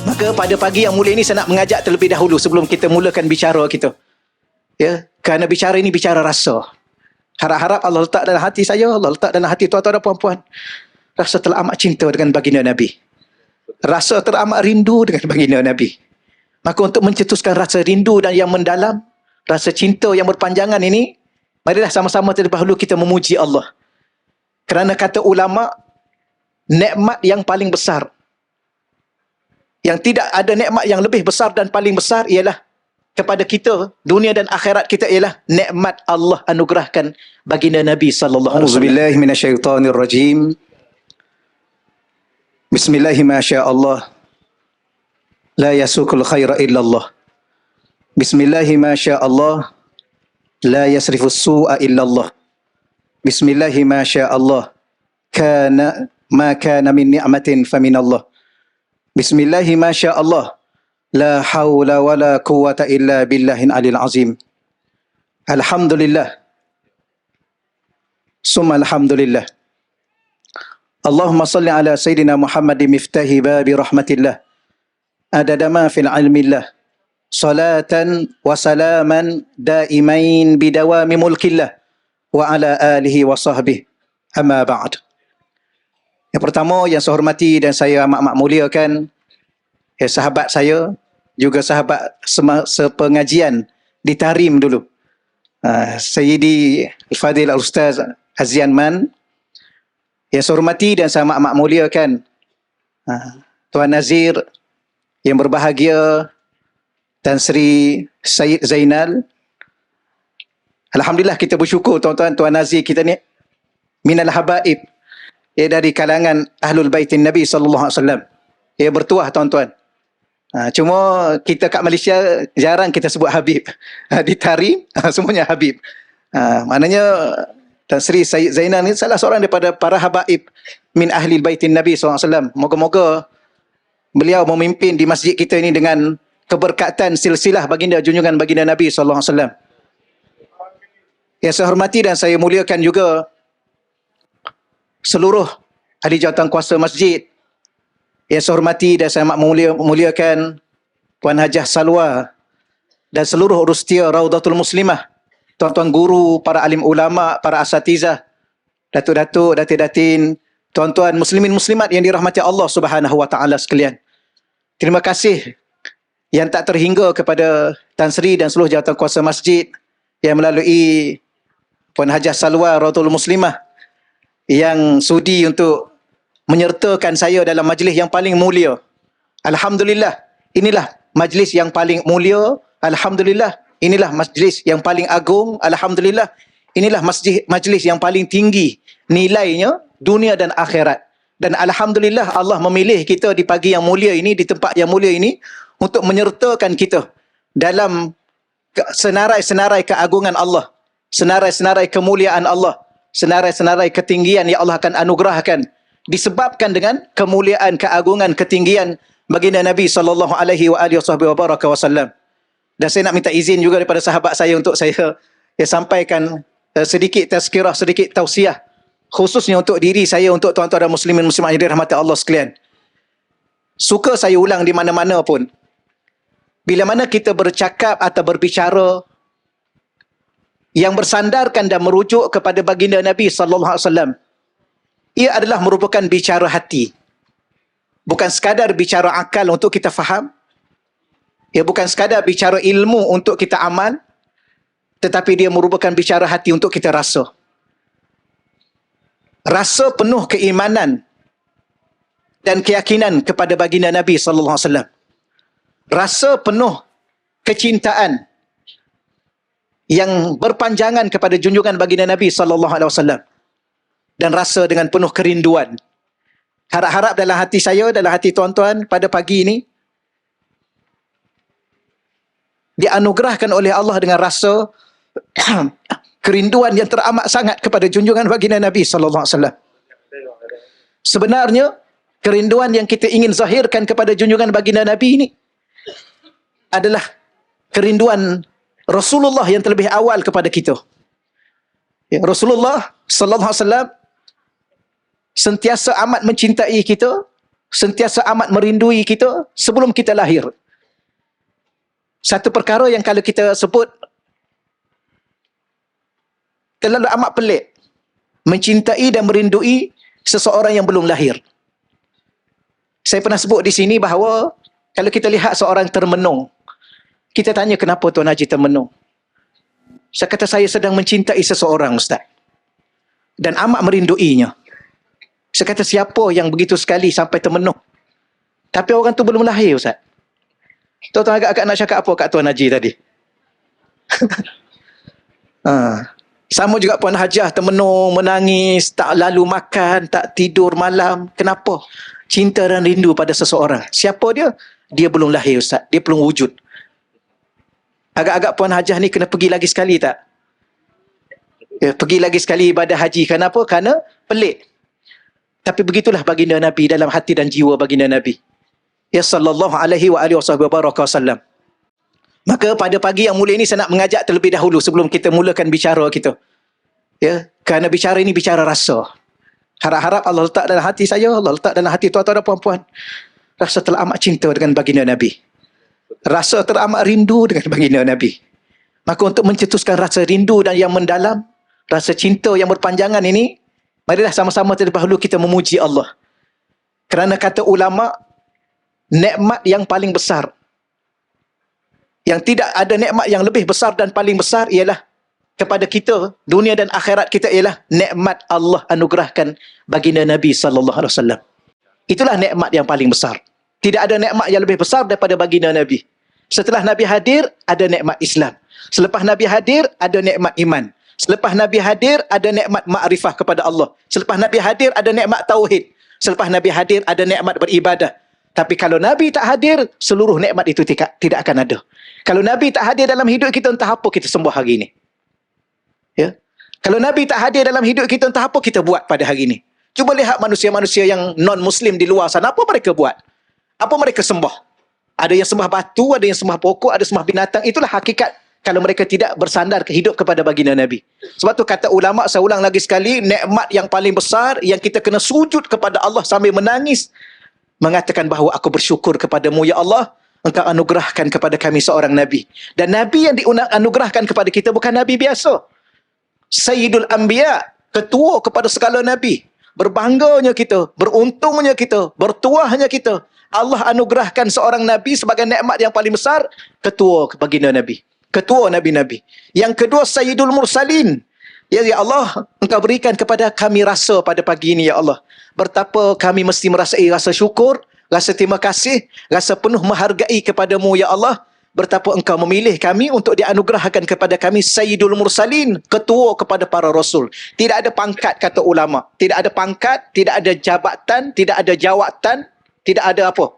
Maka pada pagi yang mulia ini saya nak mengajak terlebih dahulu sebelum kita mulakan bicara kita. Ya, kerana bicara ini bicara rasa. Harap-harap Allah letak dalam hati saya, Allah letak dalam hati tuan-tuan dan puan-puan. Rasa teramat cinta dengan baginda Nabi. Rasa teramat rindu dengan baginda Nabi. Maka untuk mencetuskan rasa rindu dan yang mendalam, rasa cinta yang berpanjangan ini, marilah sama-sama terlebih dahulu kita memuji Allah. Kerana kata ulama, nikmat yang paling besar, yang tidak ada nikmat yang lebih besar dan paling besar ialah kepada kita, dunia dan akhirat kita ialah nikmat Allah anugerahkan baginda Nabi sallallahu alaihi wasallam. Auzubillahi minasyaitonirrajim. Bismillahi masyaallah. La yasukul khaira illallah. Bismillahi masyaallah. La yasrifus su'a illallah. Bismillahi masyaallah. Kana ma kana min ni'matin faminallah. Bismillahi masyaallah. La hawla wa la quwwata illa billahin alil azim. Alhamdulillah. Summa alhamdulillah. Allahumma salli ala Sayyidina Muhammadin miftahi babi rahmatillah. Adada ma fil ilmillah. Salatan wa salaman daimain bidawami mulkillah. Wa ala alihi wa sahbihi. Amma ba'd. Yang pertama yang saya hormati dan saya amat muliakan, sahabat saya, juga sahabat sepengajian di Tarim dulu, Sayyidi Al-Fadil Al-Ustaz Azzian Man. Yang saya hormati dan saya amat muliakan, Tuan Nazir yang berbahagia, Tan Sri Syed Zainal. Alhamdulillah kita bersyukur tuan-tuan, Tuan Nazir kita ni minal habaib, dari kalangan Ahlul Baitin Nabi sallallahu alaihi wasallam. Bertuah tuan-tuan. Cuma kita kat Malaysia jarang kita sebut Habib. Di Tarim semuanya Habib. Maknanya Tan Sri Syed Zainal ni salah seorang daripada para habaib min Ahlil Baitin Nabi SAW. Moga-moga beliau memimpin di masjid kita ini dengan keberkatan silsilah baginda junjungan baginda Nabi SAW. Yang saya hormati dan saya muliakan juga seluruh ahli jawatan kuasa masjid. Yang saya hormati dan saya amat muliakan Puan Hajah Salwa dan seluruh urustia Raudatul Muslimah, tuan-tuan guru, para alim ulama, para asatizah, datuk-datuk, datin-datin, tuan-tuan muslimin muslimat yang dirahmati Allah Subhanahu wa taala sekalian. Terima kasih yang tak terhingga kepada Tan Sri dan seluruh jawatan kuasa masjid yang melalui Puan Hajah Salwa Raudatul Muslimah yang sudi untuk menyertakan saya dalam majlis yang paling mulia. Alhamdulillah, inilah majlis yang paling mulia. Alhamdulillah, inilah majlis yang paling agung. Alhamdulillah, inilah majlis yang paling tinggi nilainya dunia dan akhirat. Dan alhamdulillah Allah memilih kita di pagi yang mulia ini, di tempat yang mulia ini, untuk menyertakan kita dalam senarai-senarai keagungan Allah, senarai-senarai kemuliaan Allah, senarai-senarai ketinggian yang Allah akan anugerahkan disebabkan dengan kemuliaan, keagungan, ketinggian baginda Nabi sallallahu alaihi wasallam. Dan saya nak minta izin juga daripada sahabat saya untuk saya sampaikan sedikit tazkirah, sedikit tausiah khususnya untuk diri saya, untuk tuan-tuan dan muslimin muslimat yang dirahmati Allah sekalian. Suka saya ulang di mana-mana pun, bila mana kita bercakap atau berbicara yang bersandarkan dan merujuk kepada baginda Nabi sallallahu alaihi wasallam, ia adalah merupakan bicara hati. Bukan sekadar bicara akal untuk kita faham. Ia bukan sekadar bicara ilmu untuk kita amal. Tetapi dia merupakan bicara hati untuk kita rasa. Rasa penuh keimanan dan keyakinan kepada baginda Nabi sallallahu alaihi wasallam. Rasa penuh kecintaan yang berpanjangan kepada junjungan baginda Nabi sallallahu alaihi wasallam. Dan rasa dengan penuh kerinduan. Harap-harap dalam hati saya, dalam hati tuan-tuan pada pagi ini, dianugerahkan oleh Allah dengan rasa kerinduan yang teramat sangat kepada junjungan baginda Nabi sallallahu alaihi wasallam. Sebenarnya kerinduan yang kita ingin zahirkan kepada junjungan baginda Nabi ini adalah kerinduan Rasulullah yang terlebih awal kepada kita. Rasulullah sallallahu alaihi wasallam sentiasa amat mencintai kita sentiasa amat merindui kita sebelum kita lahir. Satu perkara yang kalau kita sebut terlalu amat pelik, mencintai dan merindui seseorang yang belum lahir. Saya pernah sebut di sini bahawa kalau kita lihat seorang termenung, kita tanya kenapa Tuan Haji termenung. Saya kata saya sedang mencintai seseorang, Ustaz, dan amat merinduinya. Saya kata siapa yang begitu sekali sampai termenung? Tapi orang tu belum lahir, Ustaz. Tuan-tuan agak-agak nak cakap apa kat Tuan Haji tadi? Sama juga Puan Hajah termenung, menangis, tak lalu makan, tak tidur malam. Kenapa? Cinta dan rindu pada seseorang. Siapa dia? Dia belum lahir, Ustaz. Dia belum wujud. Agak-agak Puan Hajah ni kena pergi lagi sekali tak? Ya, pergi lagi sekali ibadah haji. Kenapa? Kerana pelik. Tapi begitulah baginda Nabi dalam hati dan jiwa baginda Nabi. Ya sallallahu alaihi wa alihi wasallam. Maka pada pagi yang mulia ini saya nak mengajak terlebih dahulu sebelum kita mulakan bicara kita. Ya, kerana bicara ini bicara rasa. Harap-harap Allah letak dalam hati saya, Allah letak dalam hati tuan-tuan dan puan-puan. Rasa teramat cinta dengan baginda Nabi. Rasa teramat rindu dengan baginda Nabi. Maka untuk mencetuskan rasa rindu dan yang mendalam, rasa cinta yang berpanjangan ini, marilah sama-sama terlebih dahulu kita memuji Allah. Kerana kata ulama, nikmat yang paling besar, yang tidak ada nikmat yang lebih besar dan paling besar ialah kepada kita, dunia dan akhirat kita ialah nikmat Allah anugerahkan baginda Nabi SAW. Itulah nikmat yang paling besar. Tidak ada nikmat yang lebih besar daripada baginda Nabi. Setelah Nabi hadir, ada nikmat Islam. Selepas Nabi hadir, ada nikmat iman. Selepas Nabi hadir, ada nikmat ma'rifah kepada Allah. Selepas Nabi hadir, ada nikmat tauhid. Selepas Nabi hadir, ada nikmat beribadah. Tapi kalau Nabi tak hadir, seluruh nikmat itu tidak akan ada. Kalau Nabi tak hadir dalam hidup kita, entah apa kita sembah hari ini. Ya? Kalau Nabi tak hadir dalam hidup kita, entah apa kita buat pada hari ini. Cuba lihat manusia-manusia yang non-Muslim di luar sana, apa mereka buat? Apa mereka sembah? Ada yang sembah batu, ada yang sembah pokok, ada sembah binatang. Itulah hakikat kalau mereka tidak bersandar ke hidup kepada baginda Nabi. Sebab tu kata ulama', saya ulang lagi sekali, nikmat yang paling besar yang kita kena sujud kepada Allah sambil menangis, mengatakan bahawa aku bersyukur kepadamu ya Allah, engkau anugerahkan kepada kami seorang Nabi. Dan Nabi yang dianugerahkan kepada kita bukan Nabi biasa. Sayyidul Anbiya, ketua kepada segala Nabi. Berbangganya kita, beruntungnya kita, bertuahnya kita. Allah anugerahkan seorang Nabi sebagai nikmat yang paling besar, ketua baginda Nabi. Ketua Nabi-Nabi. Yang kedua, Sayyidul Mursalin. Ya Allah, engkau berikan kepada kami rasa pada pagi ini ya Allah. Betapa kami mesti merasai rasa syukur, rasa terima kasih, rasa penuh menghargai kepadamu ya Allah. Betapa engkau memilih kami untuk dianugerahkan kepada kami Sayyidul Mursalin, ketua kepada para rasul. Tidak ada pangkat kata ulama. Tidak ada pangkat, tidak ada jabatan, tidak ada jawatan, tidak ada apa.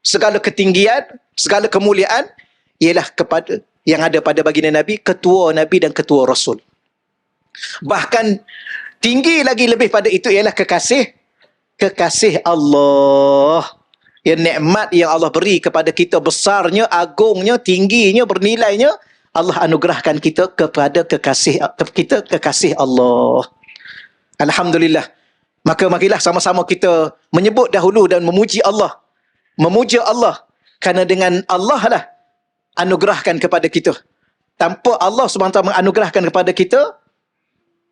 Segala ketinggian, segala kemuliaan ialah kepada yang ada pada baginda Nabi, ketua Nabi dan ketua rasul. Bahkan tinggi lagi lebih pada itu ialah kekasih Allah. Ya, nikmat yang Allah beri kepada kita besarnya, agungnya, tingginya, bernilainya, Allah anugerahkan kita kepada kekasih Allah. Alhamdulillah. Maka marilah sama-sama kita menyebut dahulu dan memuji Allah. Memuja Allah. Kerana dengan Allah lah anugerahkan kepada kita. Tanpa Allah SWT menganugerahkan kepada kita,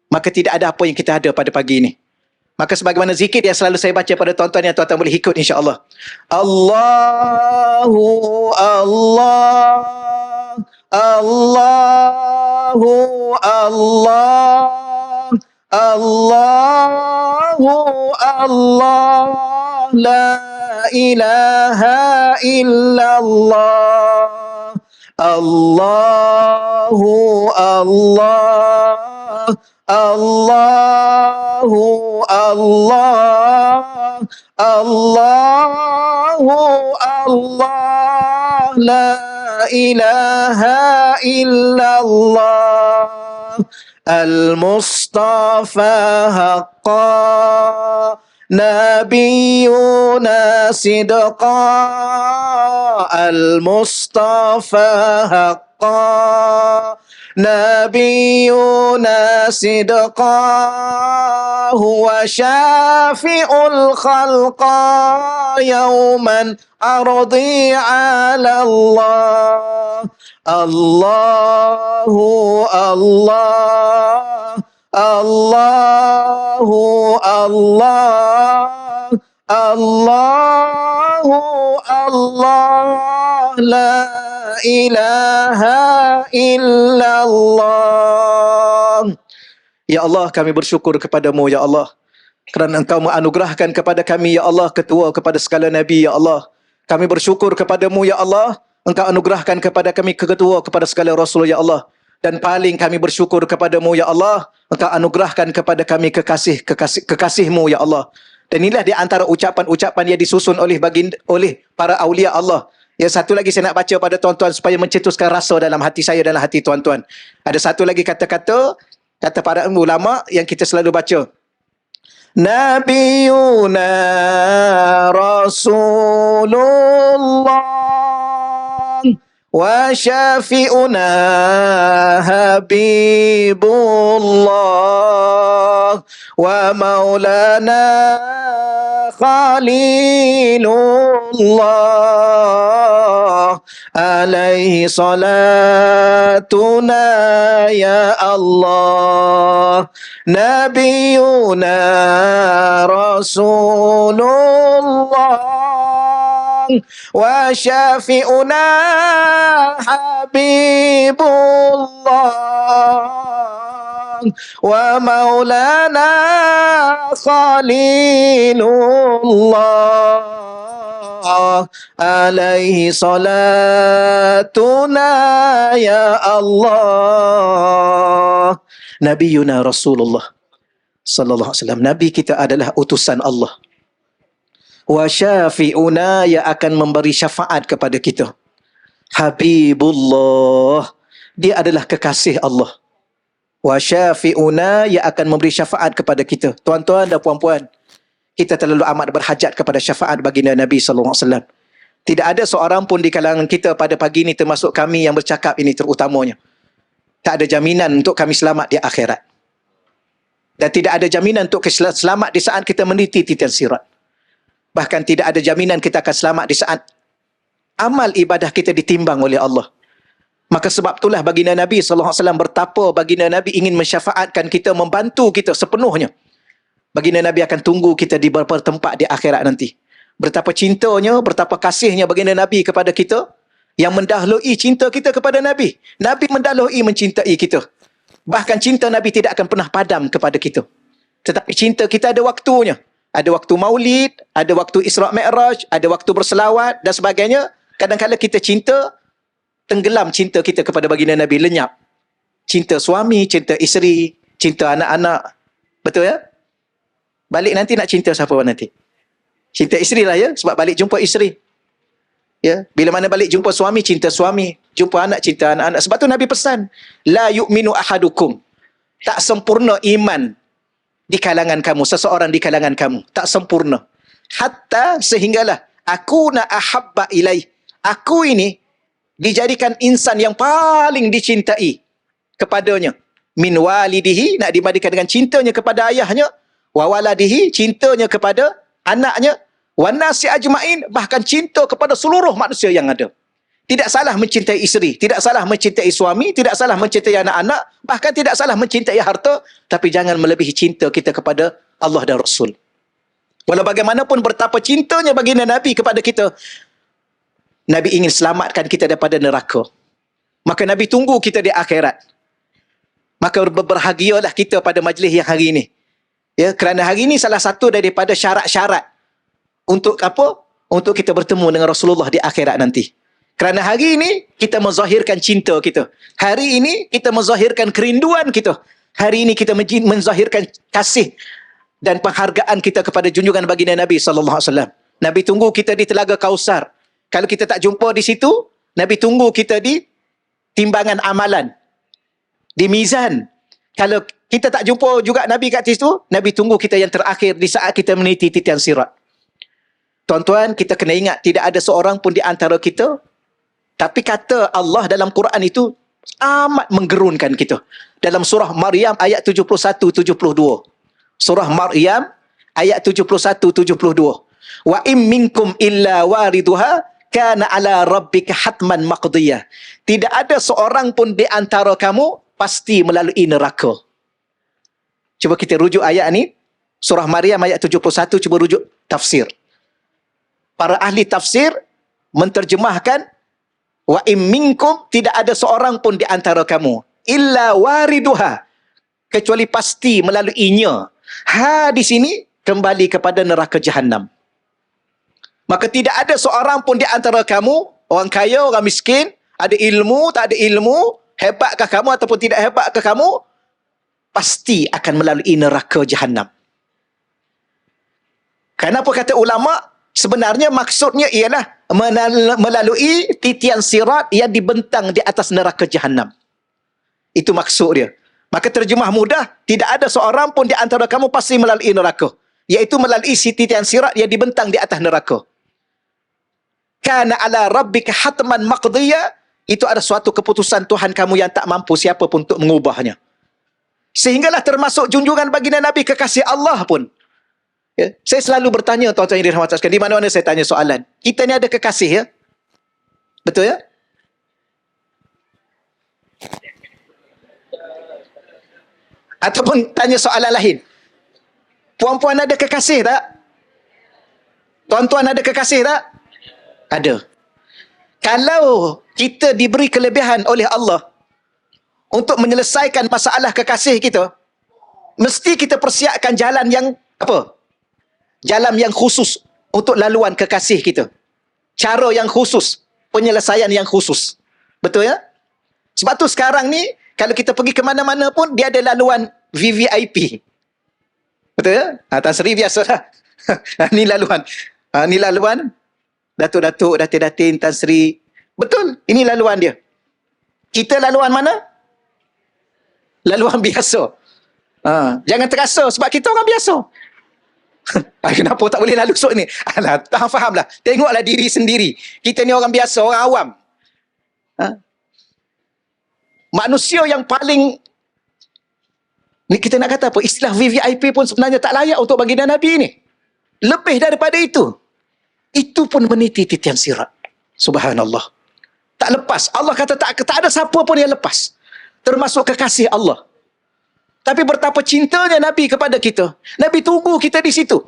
maka tidak ada apa yang kita ada pada pagi ini. Maka sebagaimana zikir yang selalu saya baca pada tuan-tuan yang tuan-tuan boleh ikut insya-Allah. Allahu Allah, Allahu Allah, Allahu Allah, la ilaha illallah. Allahu Allah, Allahu Allah, Allahu Allah, la ilaha illallah. Al-Mustafa haqqa, Nabiyuna sidqa. Al-Mustafa haqqa, نبينا صدقا هو شافع الخلق يوما أرضي على الله الله الله الله الله الله الله لا إله إلا الله. Ya Allah, kami bersyukur kepadamu, Ya Allah, kerana Engkau menganugerahkan kepada kami, Ya Allah, ketua kepada segala Nabi, Ya Allah. Kami bersyukur kepadamu, Ya Allah, Engkau anugerahkan kepada kami ketua kepada segala Rasul, Ya Allah. Dan paling kami bersyukur kepadamu, Ya Allah, Engkau anugerahkan kepada kami kekasih-Mu, Ya Allah. Dan inilah di antara ucapan-ucapan yang disusun oleh para awliya Allah. Yang satu lagi saya nak baca pada tuan-tuan supaya mencetuskan rasa dalam hati saya, dalam hati tuan-tuan. Ada satu lagi kata-kata, kata para ulama yang kita selalu baca. Nabiyuna Rasulullah wa syafi'una Habibullah wa maulana Khalilullah alaihi salatuna ya Allah Nabiyuna Rasulullah wa syafi'una Habibullah wa maulana Khalilullah alaihi salatuna ya Allah Nabiyuna Rasulullah sallallahu alaihi wasallam. Nabi kita adalah utusan Allah. Wa syafi'una, yang akan memberi syafaat kepada kita. Habibullah, dia adalah kekasih Allah. Wa syafi'una, yang akan memberi syafaat kepada kita. Tuan-tuan dan puan-puan, kita terlalu amat berhajat kepada syafaat baginda Nabi sallallahu alaihi wasallam. Tidak ada seorang pun di kalangan kita pada pagi ini, termasuk kami yang bercakap ini terutamanya, tak ada jaminan untuk kami selamat di akhirat. Dan tidak ada jaminan untuk selamat di saat kita meniti titian sirat. Bahkan tidak ada jaminan kita akan selamat di saat amal ibadah kita ditimbang oleh Allah. Maka sebab itulah baginda Nabi SAW bertapa, baginda Nabi ingin mensyafaatkan kita, membantu kita sepenuhnya. Baginda Nabi akan tunggu kita di beberapa tempat di akhirat nanti. Betapa cintanya, betapa kasihnya baginda Nabi kepada kita, yang mendahului cinta kita kepada Nabi. Nabi mendahului mencintai kita. Bahkan cinta Nabi tidak akan pernah padam kepada kita. Tetapi cinta kita ada waktunya. Ada waktu maulid, ada waktu Isra' Mi'raj, ada waktu berselawat dan sebagainya. Kadang-kadang kita cinta, tenggelam cinta kita kepada baginda Nabi, lenyap. Cinta suami, cinta isteri, cinta anak-anak. Betul ya? Balik nanti nak cinta siapa nanti? Cinta isteri lah ya, sebab balik jumpa isteri. Ya, bila mana balik jumpa suami, cinta suami, jumpa anak, cinta anak-anak. Sebab tu Nabi pesan, la yu'minu ahadukum, tak sempurna iman di kalangan kamu, seseorang di kalangan kamu, tak sempurna. Hatta sehinggalah aku na ahabba ilaih, aku ini dijadikan insan yang paling dicintai kepadanya. Min walidihi, nak dibandingkan dengan cintanya kepada ayahnya, wa waladihi, cintanya kepada anaknya, wan nasi ajmain, bahkan cinta kepada seluruh manusia yang ada. Tidak salah mencintai isteri, tidak salah mencintai suami, tidak salah mencintai anak-anak, bahkan tidak salah mencintai harta, tapi jangan melebihi cinta kita kepada Allah dan Rasul. Walau bagaimanapun betapa cintanya baginda Nabi kepada kita, Nabi ingin selamatkan kita daripada neraka. Maka Nabi tunggu kita di akhirat. Maka berbahagialah kita pada majlis yang hari ini. Ya, kerana hari ini salah satu daripada syarat-syarat untuk apa? Untuk kita bertemu dengan Rasulullah di akhirat nanti. Kerana hari ini kita menzahirkan cinta kita. Hari ini kita menzahirkan kerinduan kita. Hari ini kita menzahirkan kasih dan penghargaan kita kepada junjungan baginda Nabi sallallahu alaihi wasallam. Nabi tunggu kita di Telaga Kausar. Kalau kita tak jumpa di situ, Nabi tunggu kita di timbangan amalan, di mizan. Kalau kita tak jumpa juga Nabi kat situ, Nabi tunggu kita yang terakhir di saat kita meniti titian sirat. Tuan-tuan, kita kena ingat, tidak ada seorang pun di antara kita, tapi kata Allah dalam Quran itu Amat menggerunkan kita. Dalam surah Maryam ayat 71-72. Surah Maryam ayat 71-72. Wa im minkum illa wariduha kana ala rabbika hatman maqdiyah. Tidak ada seorang pun di antara kamu pasti melalui neraka. Cuba kita rujuk ayat ni. Surah Maryam ayat 71, cuba rujuk tafsir. Para ahli tafsir menterjemahkan wa im minkum, tidak ada seorang pun di antara kamu illa wariduha, kecuali pasti melaluinya. Di sini kembali kepada neraka Jahannam. Maka tidak ada seorang pun di antara kamu, orang kaya, orang miskin, ada ilmu, tak ada ilmu, hebatkah kamu ataupun tidak hebatkah kamu, pasti akan melalui neraka Jahannam. Kenapa kata ulama? Sebenarnya maksudnya ialah melalui titian sirat yang dibentang di atas neraka Jahannam. Itu maksud dia. Maka terjemah mudah, tidak ada seorang pun di antara kamu pasti melalui neraka. Iaitu melalui titian sirat yang dibentang di atas neraka. Kana ala rabbika hatman maqdiyah, itu ada suatu keputusan Tuhan kamu yang tak mampu siapa pun untuk mengubahnya. Sehinggalah termasuk junjungan baginda Nabi, kekasih Allah pun. Ya, saya selalu bertanya, tuan-tuan yang dirahmati sekalian, di mana-mana saya tanya soalan. Kita ni ada kekasih, ya? Betul, ya? Ataupun tanya soalan lain. Puan-puan ada kekasih tak? Tuan-tuan ada kekasih tak? Ada. Kalau kita diberi kelebihan oleh Allah untuk menyelesaikan masalah kekasih kita, mesti kita persiapkan jalan yang apa? Jalan yang khusus untuk laluan kekasih kita. Cara yang khusus, penyelesaian yang khusus. Betul, ya? Sebab tu sekarang ni, kalau kita pergi ke mana-mana pun, dia ada laluan VVIP. Betul, ya? Tan Sri biasalah. Ni laluan. Ni laluan Datuk-datuk, datin-datin, Tan Sri. Betul, ini laluan dia. Kita laluan mana? Laluan biasa. Jangan terasa sebab kita orang biasa. Kenapa tak boleh lalu sok ni? Alah, tak fahamlah. Tengoklah diri sendiri. Kita ni orang biasa, orang awam. Manusia yang paling, ni kita nak kata apa? Istilah VVIP pun sebenarnya tak layak untuk baginda Nabi ni. Lebih daripada itu. Itu pun meniti titian sirat. Subhanallah. Tak lepas. Allah kata tak ada siapa pun yang lepas. Termasuk kekasih Allah. Tapi betapa cintanya Nabi kepada kita. Nabi tunggu kita di situ.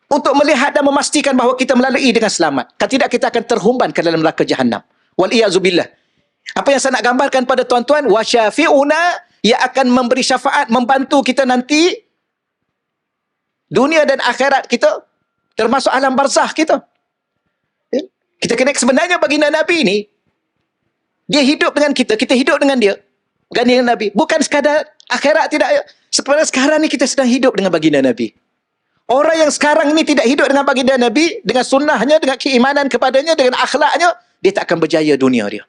Untuk melihat dan memastikan bahawa kita melalui dengan selamat. Kalau tidak, kita akan terhumban ke dalam neraka Jahannam. Wal-iyazubillah. Apa yang saya nak gambarkan pada tuan-tuan, wa syafi'una, yang akan memberi syafaat, membantu kita nanti, dunia dan akhirat kita, termasuk alam barzakh kita. Kita kena, sebenarnya baginda Nabi ni, dia hidup dengan kita, kita hidup dengan dia. Baginda Nabi. Bukan sekadar akhirat, tidak. Sebenarnya sekarang ni kita sedang hidup dengan baginda Nabi. Orang yang sekarang ni tidak hidup dengan baginda Nabi, dengan sunnahnya, dengan keimanan kepadanya, dengan akhlaknya, dia tak akan berjaya dunia dia.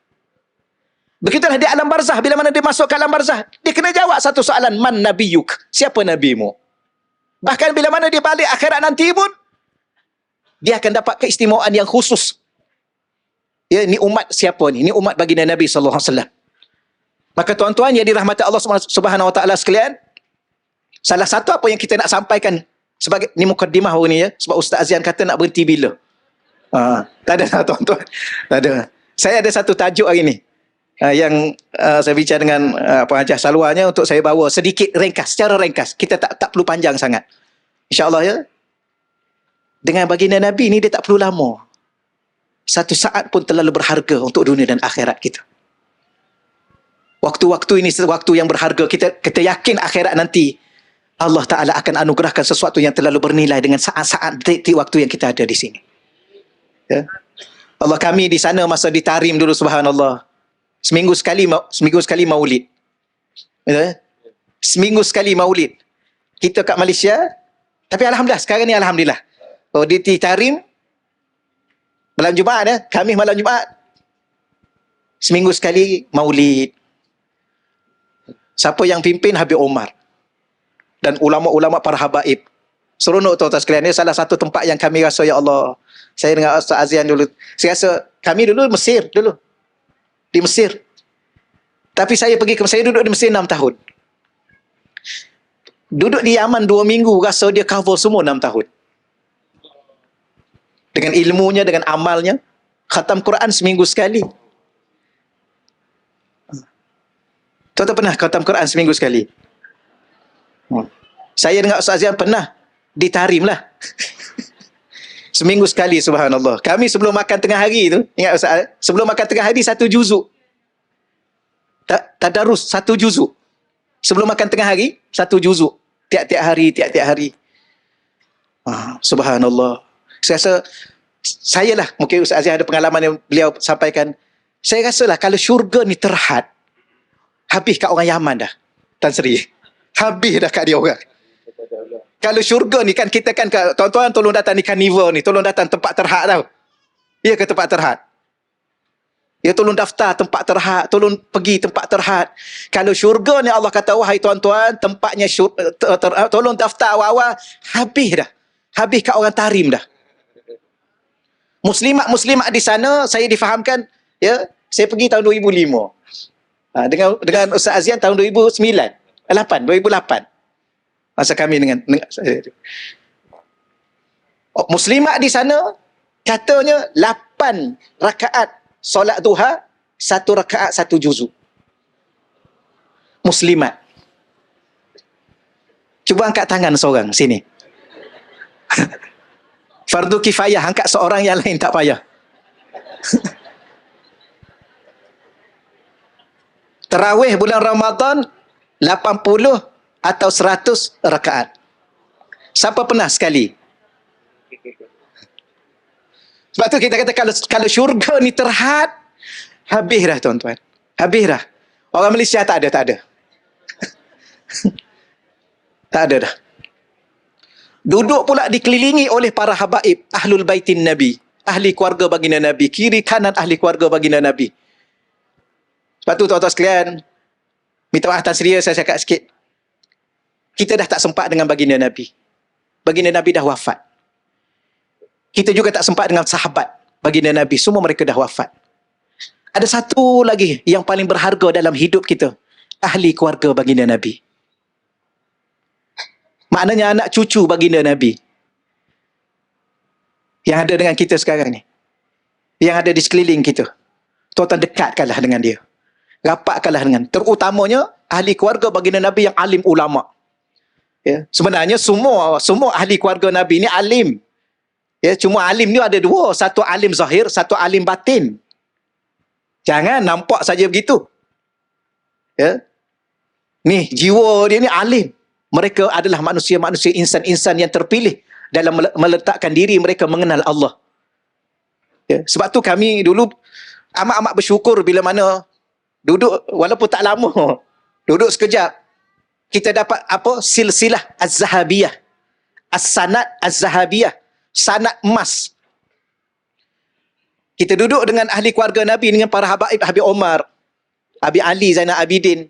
Begitulah di alam barzakh. Bila mana dia masuk ke alam barzakh, dia kena jawab satu soalan. Man nabiyuk? Siapa nabimu? Bahkan bila mana dia balik akhirat nanti pun, dia akan dapat keistimewaan yang khusus. Ya, ni umat siapa ni? Ni umat baginda Nabi SAW. Maka tuan-tuan yang dirahmati Allah Subhanahu Wa Taala sekalian, salah satu apa yang kita nak sampaikan sebagai ni mukaddimah hari ni, ya, sebab Ustaz Azian kata nak berhenti bila. Tak ada tuan-tuan. Tak ada. Saya ada satu tajuk hari ni. Yang saya bincang dengan Puan Hajah Salwanya untuk saya bawa sedikit ringkas, secara ringkas. Kita tak perlu panjang sangat. InsyaAllah, ya. Dengan baginda Nabi ni dia tak perlu lama. Satu saat pun terlalu berharga untuk dunia dan akhirat kita. Waktu-waktu ini waktu yang berharga. Kita yakin akhirat nanti Allah Ta'ala akan anugerahkan sesuatu yang terlalu bernilai dengan saat-saat detik waktu yang kita ada di sini. Ya. Allah, kami di sana masa di Tarim dulu, subhanallah. Seminggu sekali maulid. Ya. Seminggu sekali maulid. Kita kat Malaysia, tapi alhamdulillah sekarang ni alhamdulillah. Di Tarim malam Jumaat, ya, kami malam Jumaat. Seminggu sekali maulid. Siapa yang pimpin? Habib Omar. Dan ulama-ulama para habaib. Seronok tuan-tuan sekalian. Ini salah satu tempat yang kami rasa, ya Allah. Saya dengan Ustaz Azian dulu. Saya rasa kami dulu Mesir dulu. Di Mesir. Tapi saya duduk di Mesir 6 tahun. Duduk di Yaman 2 minggu, rasa dia cover semua 6 tahun. Dengan ilmunya, dengan amalnya. Khatam Quran seminggu sekali. Tuan-tuan pernah khatam Quran seminggu sekali? Saya dengan Ustaz Azian pernah ditarim lah. Seminggu sekali, subhanallah. Kami sebelum makan tengah hari tu, ingat Ustaz, sebelum makan tengah hari 1 juzuk. Tadarus 1 juzuk. Sebelum makan tengah hari 1 juzuk. Tiap-tiap hari. Subhanallah. Saya rasa, saya lah, mungkin Ustaz Azian ada pengalaman yang beliau sampaikan. Saya rasa lah, kalau syurga ni terhad, habis kat orang Yaman dah, Tan Sri. Habis dah kat dia orang. Kalau syurga ni kan, kita kan, tuan-tuan tolong datang ni carnival ni, tolong datang tempat terhad tau. Ya ke tempat terhad? Ya, tolong daftar tempat terhad, tolong pergi tempat terhad. Kalau syurga ni Allah kata, wahai tuan-tuan, tempatnya tolong daftar awal-awal, habis dah. Habis kat orang tarim dah. Muslimat di sana, saya difahamkan, ya, saya pergi tahun 2005. Dengan Ustaz Azian tahun 2008. Masa kami dengan muslimat di sana, katanya 8 rakaat solat duha, 1 rakaat 1 juzuk. Muslimat. Cuba angkat tangan seorang sini. Fardu kifayah, angkat seorang, yang lain tak payah. Tarawih bulan Ramadan 80 atau 100 rakaat. Siapa pernah sekali? Sebab tu kita kata, kalau syurga ni terhad, habis dah tuan-tuan. Habis dah. Orang Malaysia tak ada. Tak ada dah. Duduk pula dikelilingi oleh para habaib, ahlul baitin Nabi, ahli keluarga baginda Nabi, kiri kanan ahli keluarga baginda Nabi. Sebab tu tuan-tuan sekalian, minta maaf Tan Sri, saya cakap sikit. Kita dah tak sempat dengan baginda Nabi. Baginda Nabi dah wafat. Kita juga tak sempat dengan sahabat baginda Nabi. Semua mereka dah wafat. Ada satu lagi yang paling berharga dalam hidup kita. Ahli keluarga baginda Nabi. Maknanya anak cucu baginda Nabi. Yang ada dengan kita sekarang ni. Yang ada di sekeliling kita. Tuan-tuan dekatkanlah dengan dia. Rapatkanlah dengan. Terutamanya ahli keluarga baginda Nabi yang alim ulama. Ya, sebenarnya semua ahli keluarga Nabi ni alim. Ya, cuma alim ni ada 2, satu alim zahir, satu alim batin. Jangan nampak saja begitu. Ya. Ni jiwa dia ni alim. Mereka adalah manusia-manusia, insan-insan yang terpilih dalam meletakkan diri mereka mengenal Allah. Ya, sebab tu kami dulu amat-amat bersyukur bila mana duduk, walaupun tak lama, duduk sekejap, kita dapat apa? Silsilah Az-Zahabiyah. As-Sanad Az-Zahabiyah. Sanad emas. Kita duduk dengan ahli keluarga Nabi, dengan para habaib, Habib Omar, Abi Ali Zainal Abidin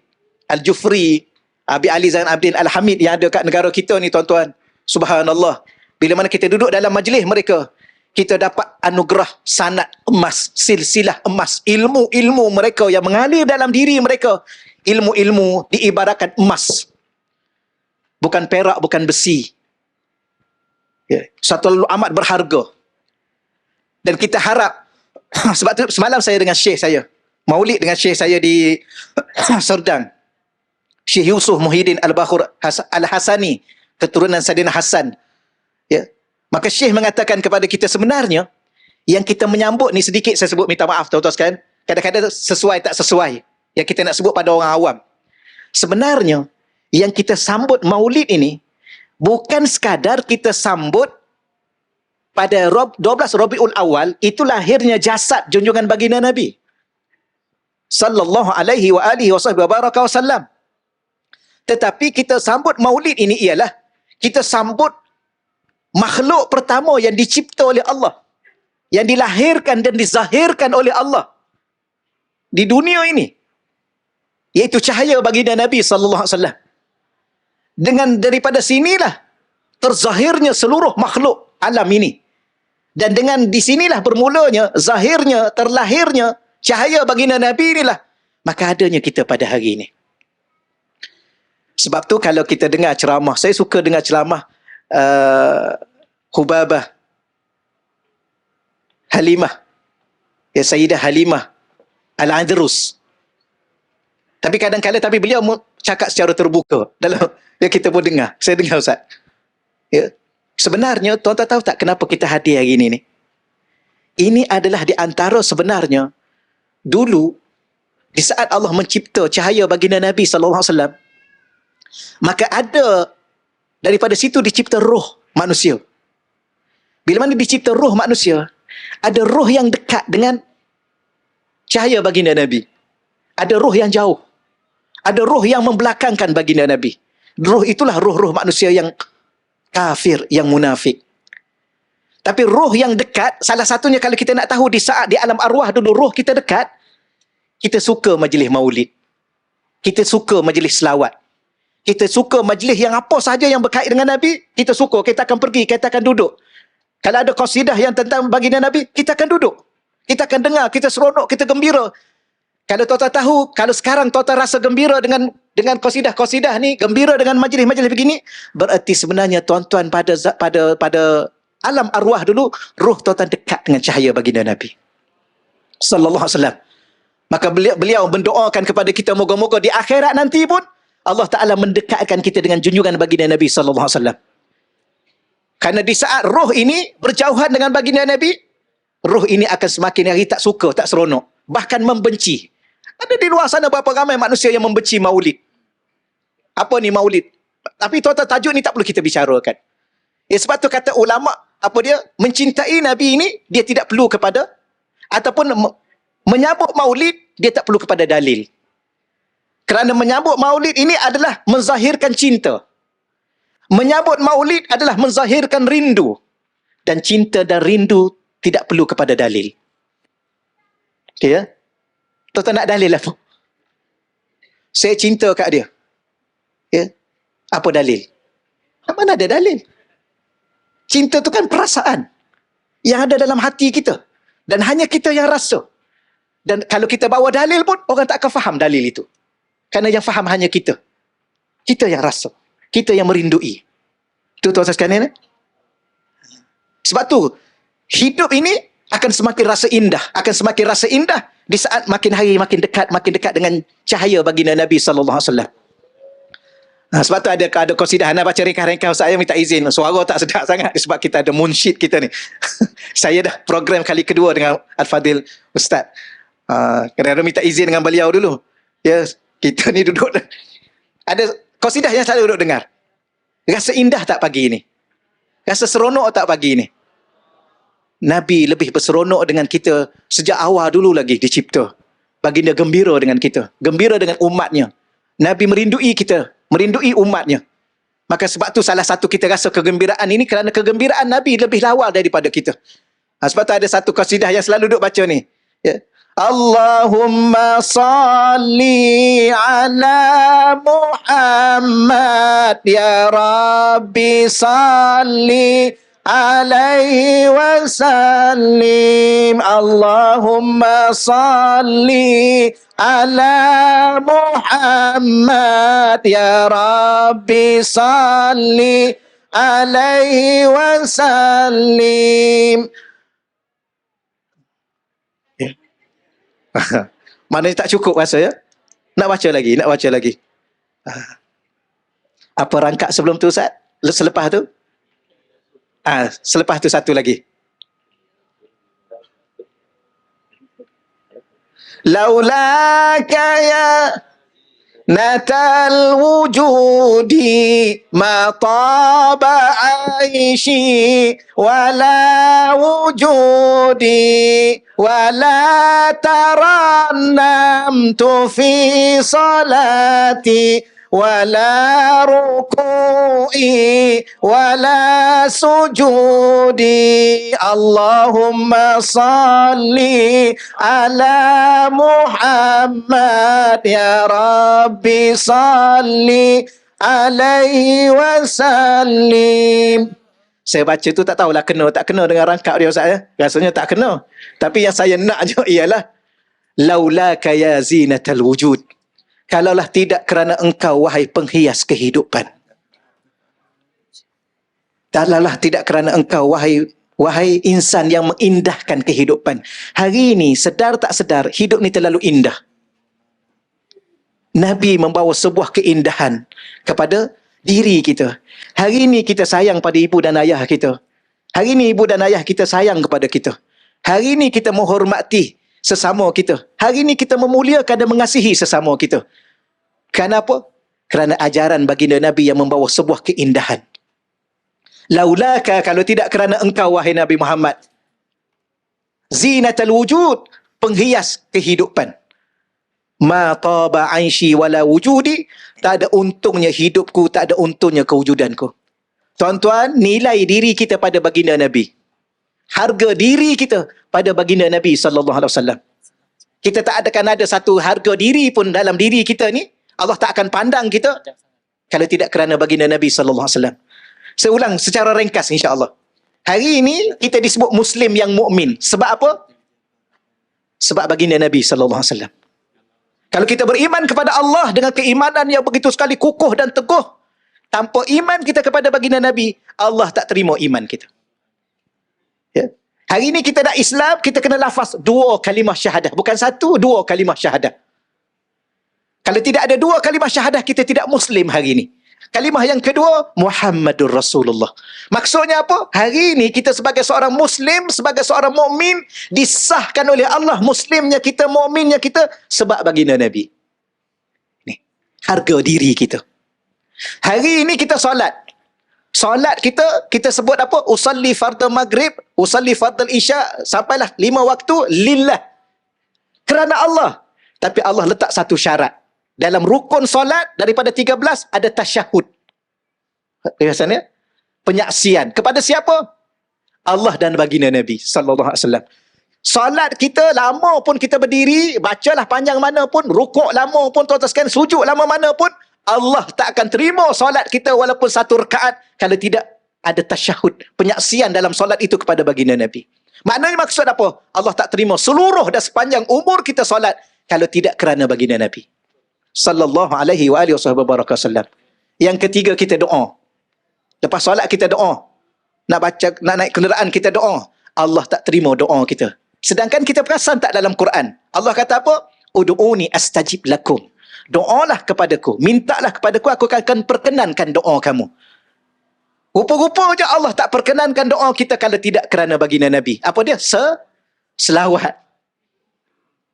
Al-Jufri, Abi Ali Zainal Abidin Al-Hamid yang ada kat negara kita ni tuan-tuan. Subhanallah. Bila mana kita duduk dalam majlis mereka, kita dapat anugerah sanad emas, silsilah emas, ilmu-ilmu mereka yang mengalir dalam diri mereka. Ilmu-ilmu diibaratkan emas. Bukan perak, bukan besi. Ya, satu amat berharga. Dan kita harap, sebab tu semalam saya dengan syekh saya, maulid dengan syekh saya di Serdang, Syekh Yusuf Muhyiddin Al-Bakhur Al-Hasani, keturunan Saidina Hasan. Ya. Maka syekh mengatakan kepada kita, sebenarnya yang kita menyambut ni, sedikit saya sebut, minta maaf tuan-tuan sekalian, kadang-kadang sesuai tak sesuai yang kita nak sebut pada orang awam. Sebenarnya yang kita sambut maulid ini bukan sekadar kita sambut pada 12 Rabiul Awal, itu lahirnya jasad junjungan baginda Nabi sallallahu alaihi wa alihi wasallam. Tetapi kita sambut maulid ini ialah kita sambut makhluk pertama yang dicipta oleh Allah, yang dilahirkan dan dizahirkan oleh Allah di dunia ini, iaitu cahaya baginda Nabi sallallahu alaihi wasallam. Dengan daripada sinilah terzahirnya seluruh makhluk alam ini. Dan dengan di sinilah bermulanya, zahirnya, terlahirnya cahaya baginda Nabi inilah maka adanya kita pada hari ini. Sebab tu kalau kita dengar ceramah, saya suka dengar ceramah Hubabah Halimah, ya, Sayyidah Halimah Al-Andrus. Tapi kadang-kadang beliau cakap secara terbuka dalam, ya, kita pun dengar. Saya dengar, Ustaz. Ya, sebenarnya tuan-tuan tahu tak kenapa kita hadir hari ini ni? Ini adalah di antara sebenarnya dulu di saat Allah mencipta cahaya baginda Nabi sallallahu alaihi wasallam, maka ada daripada situ dicipta roh manusia. Bila mana dicipta roh manusia, ada roh yang dekat dengan cahaya baginda Nabi. Ada roh yang jauh. Ada roh yang membelakangkan baginda Nabi. Roh itulah roh-roh manusia yang kafir, yang munafik. Tapi roh yang dekat, salah satunya kalau kita nak tahu di saat di alam arwah dulu roh kita dekat, kita suka majlis maulid. Kita suka majlis selawat. Kita suka majlis yang apa sahaja yang berkait dengan Nabi, kita suka, kita akan pergi, kita akan duduk. Kalau ada qasidah yang tentang baginda Nabi, kita akan duduk. Kita akan dengar, kita seronok, kita gembira. Kalau tuan-tuan tahu, kalau sekarang tuan-tuan rasa gembira dengan qasidah-qasidah ni, gembira dengan majlis-majlis begini, berarti sebenarnya tuan-tuan pada alam arwah dulu, roh tuan-tuan dekat dengan cahaya baginda Nabi sallallahu alaihi wasallam. Maka beliau mendoakan kepada kita, moga-moga di akhirat nanti pun Allah Ta'ala mendekatkan kita dengan junjungan baginda Nabi sallallahu alaihi wasallam. Karena di saat roh ini berjauhan dengan baginda Nabi, roh ini akan semakin hari tak suka, tak seronok, bahkan membenci. Ada di luar sana berapa ramai manusia yang membenci maulid. Apa ni maulid? Tapi tuan-tuan, tajuk ni tak perlu kita bicarakan. Sebab tu kata ulama, apa dia? Mencintai Nabi ini, dia tidak perlu kepada, ataupun menyambut maulid, dia tak perlu kepada dalil. Kerana menyambut maulid ini adalah menzahirkan cinta. Menyambut maulid adalah menzahirkan rindu. Dan cinta dan rindu tidak perlu kepada dalil. Okay, ya? Tuan-tuan nak dalil apa? Saya cinta kat dia. Ya? Apa dalil? Mana ada dalil? Cinta tu kan perasaan yang ada dalam hati kita. Dan hanya kita yang rasa. Dan kalau kita bawa dalil pun, orang tak akan faham dalil itu. Kerana yang faham hanya kita. Kita yang rasa. Kita yang merindui. Itu tuan-tuan sekalian. Sebab tu, hidup ini akan semakin rasa indah. Akan semakin rasa indah di saat makin hari makin dekat dengan cahaya baginda Nabi sallallahu alaihi wasallam. Sebab tu ada qasidah, anda baca ringkas-ringkas, saya minta izin. Suara tak sedap sangat sebab kita ada munsyid kita ni. Saya dah program kali kedua dengan Al-Fadil Ustaz. Kadang-kadang minta izin dengan beliau dulu. Ya, kita ni duduk. Ada qasidah yang selalu duduk dengar. Rasa indah tak pagi ini? Rasa seronok tak pagi ini? Nabi lebih berseronok dengan kita sejak awal dulu lagi dicipta. Baginda gembira dengan kita. Gembira dengan umatnya. Nabi merindui kita. Merindui umatnya. Maka sebab tu salah satu kita rasa kegembiraan ini kerana kegembiraan Nabi lebih lawal daripada kita. Sebab tu ada satu qasidah yang selalu duduk baca ni. Ya. Allahumma salli ala Muhammad ya Rabbi salli alaihi wasallim. Allahumma salli ala Muhammad ya Rabbi salli alaihi wasallim. Maknanya tak cukup rasa, ya? Nak baca lagi, Apa rangkap sebelum tu, Ustaz? Selepas tu? Selepas tu satu lagi. Laulaka ya natal wujudi ma taba aishi wala wujudi wala tarannamtu fi salati wala ruku'i wala sujudi. Allahumma salli ala Muhammad ya Rabbi salli alaihi wasallim. Saya baca tu tak tahulah kena tak kena dengan rangkap dia, Ustaz, ya. Rasanya tak kena. Tapi yang saya nak je ialah Laulaka ya zinatal wujud. Kalaulah tidak kerana engkau, wahai penghias kehidupan. Kalaulah tidak kerana engkau, wahai insan yang mengindahkan kehidupan. Hari ini, sedar tak sedar, hidup ni terlalu indah. Nabi membawa sebuah keindahan kepada diri kita. Hari ini kita sayang pada ibu dan ayah kita. Hari ini ibu dan ayah kita sayang kepada kita. Hari ini kita menghormati sesama kita. Hari ini kita memuliakan dan mengasihi sesama kita. Kenapa? Kerana ajaran baginda Nabi yang membawa sebuah keindahan. Laulaka, kalau tidak kerana engkau, wahai Nabi Muhammad. Zinatal wujud, penghias kehidupan. Ma taba aishi wala wujudi, tak ada untungnya hidupku, tak ada untungnya kewujudanku. Tuan-tuan, nilai diri kita pada baginda Nabi. Harga diri kita pada baginda Nabi sallallahu alaihi wasallam. Kita tak ada satu harga diri pun dalam diri kita ni. Allah tak akan pandang kita kalau tidak kerana baginda Nabi sallallahu alaihi wasallam. Saya ulang secara ringkas insya-Allah. Hari ini kita disebut muslim yang mukmin. Sebab apa? Sebab baginda Nabi sallallahu alaihi wasallam. Kalau kita beriman kepada Allah dengan keimanan yang begitu sekali kukuh dan teguh, tanpa iman kita kepada baginda Nabi, Allah tak terima iman kita. Ya. Hari ini kita dah Islam, kita kena lafaz 2 kalimah syahadah. Bukan 1, 2 kalimah syahadah. Kalau tidak ada 2 kalimah syahadah, kita tidak Muslim hari ini. Kalimah yang kedua, Muhammadur Rasulullah. Maksudnya apa? Hari ini kita sebagai seorang Muslim, sebagai seorang mukmin, disahkan oleh Allah Muslimnya kita, mukminnya kita, sebab baginda Nabi. Ini, harga diri kita. Hari ini kita solat. Solat kita sebut apa? Usalli fardhu maghrib, usalli fardhu isya, sampailah 5 waktu, lillah. Kerana Allah. Tapi Allah letak satu syarat. Dalam rukun solat daripada 13 ada tasyahud. Biasanya penyaksian kepada siapa? Allah dan baginda Nabi sallallahu alaihi wasallam. Solat kita lama pun kita berdiri, bacalah panjang mana pun, rukuk lama pun, tuan-tuan sekalian, sujud lama mana pun, Allah tak akan terima solat kita walaupun 1 rakaat kalau tidak ada tasyahud, penyaksian dalam solat itu kepada baginda Nabi. Maknanya maksud apa? Allah tak terima seluruh dan sepanjang umur kita solat kalau tidak kerana baginda Nabi sallallahu alaihi wa alihi wasallam. Yang ketiga, kita doa. Lepas solat kita doa. Nak baca, nak naik kenderaan kita doa. Allah tak terima doa kita. Sedangkan kita perasan tak dalam Quran? Allah kata apa? Ud'uni astajib lakum. Doalah kepadaku, mintalah kepadaku, aku akan perkenankan doa kamu. Rupa-rupanya Allah tak perkenankan doa kita kalau tidak kerana baginda Nabi. Apa dia? Selawat.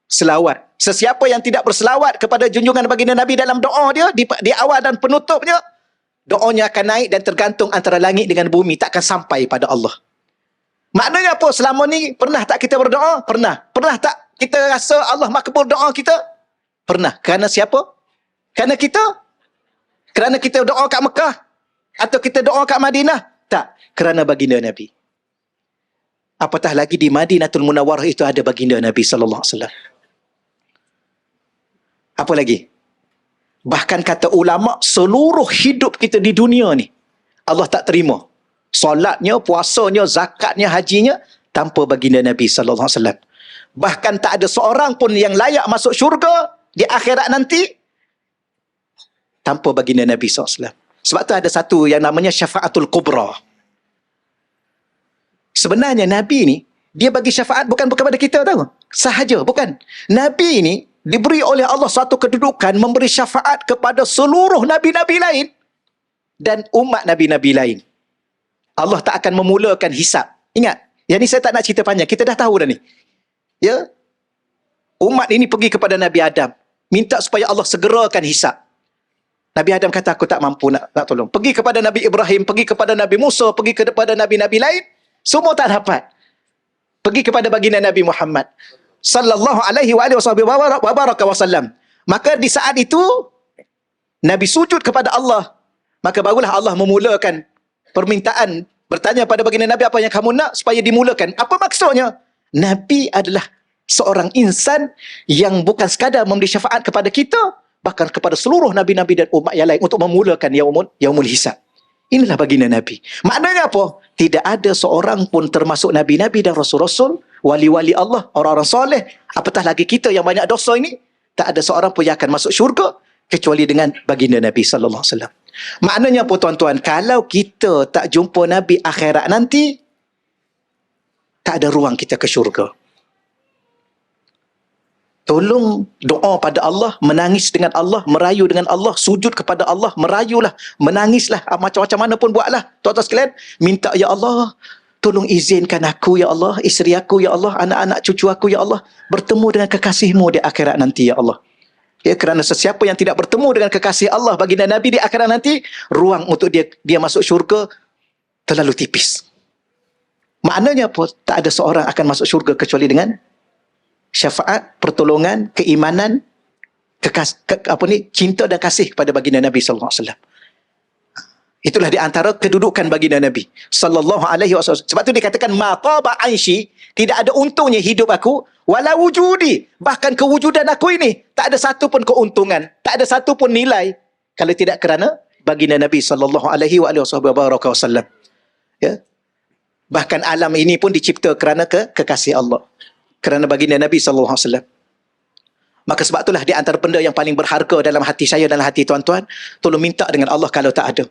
Selawat. Sesiapa yang tidak berselawat kepada junjungan baginda Nabi dalam doa dia, di awal dan penutupnya, doanya akan naik dan tergantung antara langit dengan bumi, tak akan sampai pada Allah. Maknanya apa? Selama ni pernah tak kita berdoa? Pernah. Pernah tak kita rasa Allah makbul doa kita? Pernah. Kerana siapa? Kerana kita? Kerana kita doa kat Mekah? Atau kita doa kat Madinah? Tak. Kerana baginda Nabi. Apatah lagi di Madinatul Munawwarah itu ada baginda Nabi sallallahu alaihi wasallam. Apa lagi? Bahkan kata ulama, seluruh hidup kita di dunia ni Allah tak terima solatnya, puasanya, zakatnya, hajinya tanpa baginda Nabi sallallahu alaihi wasallam. Bahkan tak ada seorang pun yang layak masuk syurga di akhirat nanti tanpa baginda Nabi sallallahu alaihi wasallam. Sebab tu ada satu yang namanya syafaatul kubra. Sebenarnya Nabi ni dia bagi syafaat bukan kepada kita, tahu? Sahaja, bukan. Nabi ni diberi oleh Allah satu kedudukan memberi syafaat kepada seluruh nabi-nabi lain dan umat nabi-nabi lain. Allah tak akan memulakan hisab. Ingat, yang ni saya tak nak cerita panjang. Kita dah tahu dah ni. Ya? Umat ini pergi kepada Nabi Adam, minta supaya Allah segerakan hisab. Nabi Adam kata, aku tak mampu nak tolong. Pergi kepada Nabi Ibrahim, pergi kepada Nabi Musa, pergi kepada nabi-nabi lain, semua tak dapat. Pergi kepada baginda Nabi Muhammad sallallahu alaihi wa alihi wasallam. Maka di saat itu Nabi sujud kepada Allah, maka barulah Allah memulakan permintaan, bertanya pada baginda Nabi, apa yang kamu nak supaya dimulakan. Apa maksudnya? Nabi adalah seorang insan yang bukan sekadar memberi syafaat kepada kita, bahkan kepada seluruh nabi-nabi dan umat yang lain untuk memulakan yaumul hisab. Inilah baginda Nabi. Maknanya apa? Tidak ada seorang pun termasuk Nabi-Nabi dan Rasul-Rasul, wali-wali Allah, orang-orang soleh, apatah lagi kita yang banyak dosa ini, tak ada seorang pun yang akan masuk syurga kecuali dengan baginda Nabi sallallahu alaihi wasallam. Maknanya apa tuan-tuan? Kalau kita tak jumpa Nabi akhirat nanti, tak ada ruang kita ke syurga. Tolong doa pada Allah, menangis dengan Allah, merayu dengan Allah, sujud kepada Allah, merayulah, menangislah, macam-macam mana pun buatlah. Tuan-tuan sekalian, minta, ya Allah, tolong izinkan aku, ya Allah, isteri aku, ya Allah, anak-anak cucu aku, ya Allah, bertemu dengan kekasihmu di akhirat nanti, ya Allah. Ya, kerana sesiapa yang tidak bertemu dengan kekasih Allah, baginda Nabi di akhirat nanti, ruang untuk dia masuk syurga terlalu tipis. Maknanya apa? Tak ada seorang akan masuk syurga kecuali dengan syafaat, pertolongan, keimanan, cinta dan kasih kepada baginda Nabi sallallahu alaihi wasallam. Itulah di antara kedudukan baginda Nabi sallallahu alaihi wasallam. Sebab tu dikatakan ma taba aishi, tidak ada untungnya hidup aku, wala wujudi, bahkan kewujudan aku ini tak ada satu pun keuntungan, tak ada satu pun nilai kalau tidak kerana baginda Nabi sallallahu alaihi wasallam. Ya. Bahkan alam ini pun dicipta kerana kekasih Allah, kerana baginda Nabi sallallahu alaihi wasallam. Maka sebab itulah di antara benda yang paling berharga dalam hati saya, dalam hati tuan-tuan, tolong minta dengan Allah kalau tak ada.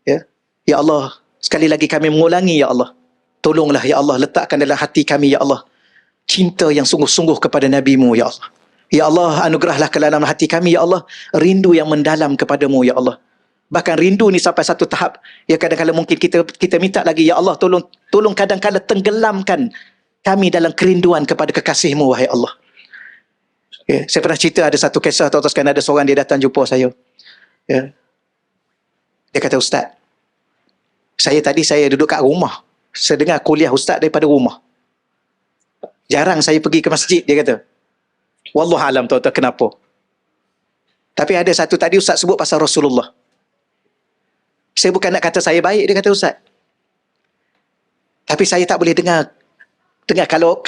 Ya. Ya Allah, sekali lagi kami mengulangi, ya Allah, tolonglah ya Allah, letakkan dalam hati kami, ya Allah, cinta yang sungguh-sungguh kepada Nabi-Mu, ya Allah. Ya Allah, anugerahlah ke dalam hati kami, ya Allah, rindu yang mendalam kepadamu, ya Allah. Bahkan rindu ni sampai satu tahap, ya kadang-kadang mungkin kita minta lagi, ya Allah, tolong kadang-kadang tenggelamkan kami dalam kerinduan kepada kekasih-Mu, wahai Allah. Ya, saya pernah cerita ada satu kisah, tuan-tuan sekalian, ada seorang dia datang jumpa saya. Ya. Dia kata, Ustaz, saya duduk kat rumah, saya dengar kuliah Ustaz daripada rumah. Jarang saya pergi ke masjid, dia kata. Wallahualam, tuan-tuan, kenapa? Tapi ada satu tadi Ustaz sebut pasal Rasulullah. Saya bukan nak kata saya baik, dia kata Ustaz. Tapi saya tak boleh dengar kalau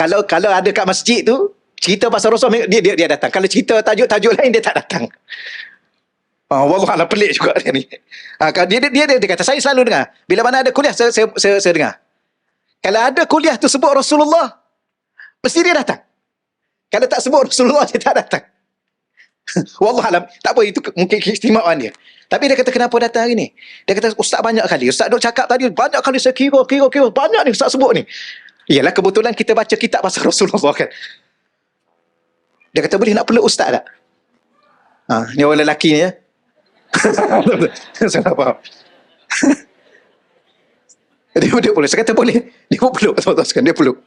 ada kat masjid tu cerita pasal Rasul, dia datang. Kalau cerita tajuk lain dia tak datang. Wallahualam, pelik juga dia ni. Dia kata saya selalu dengar. Bila mana ada kuliah saya dengar. Kalau ada kuliah tu sebut Rasulullah, mesti dia datang. Kalau tak sebut Rasulullah, dia tak datang. Wallahualam, tak apa, itu mungkin keistimewaan dia. Tapi dia kata, kenapa datang hari ni? Dia kata, Ustaz banyak kali. Ustaz duk cakap tadi, banyak kali saya kira. Banyak ni Ustaz sebut ni. Yalah, kebetulan kita baca kitab pasal Rasulullah kan. Dia kata, boleh nak peluk Ustaz tak? Ni orang lelaki ni ya. Saya tak faham. Dia peluk. Saya kata boleh. Dia pun peluk. Dia peluk.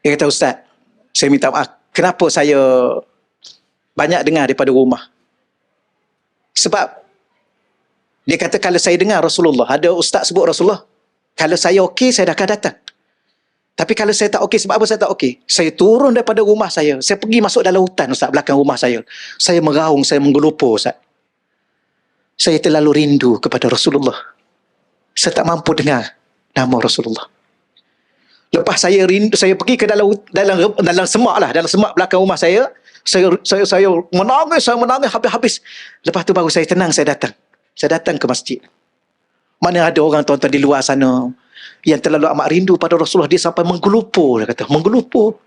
Dia kata, Ustaz, saya minta maaf. Kenapa saya banyak dengar daripada rumah? Sebab dia kata kalau saya dengar Rasulullah, ada ustaz sebut Rasulullah, kalau saya okey, saya akan datang. Tapi kalau saya tak okey, sebab apa saya tak okey? Saya turun daripada rumah saya pergi masuk dalam hutan, Ustaz, belakang rumah saya. Saya meraung, saya menggelupur, Ustaz. Saya terlalu rindu kepada Rasulullah. Saya tak mampu dengar nama Rasulullah. Lepas saya rindu, saya pergi ke dalam semak lah, dalam semak belakang rumah saya. Saya menangis habis-habis. Lepas tu baru saya tenang, saya datang ke masjid. Mana ada orang tuan-tuan di luar sana yang terlalu amat rindu pada Rasulullah, dia sampai menggelupur, dia kata, menggelupur.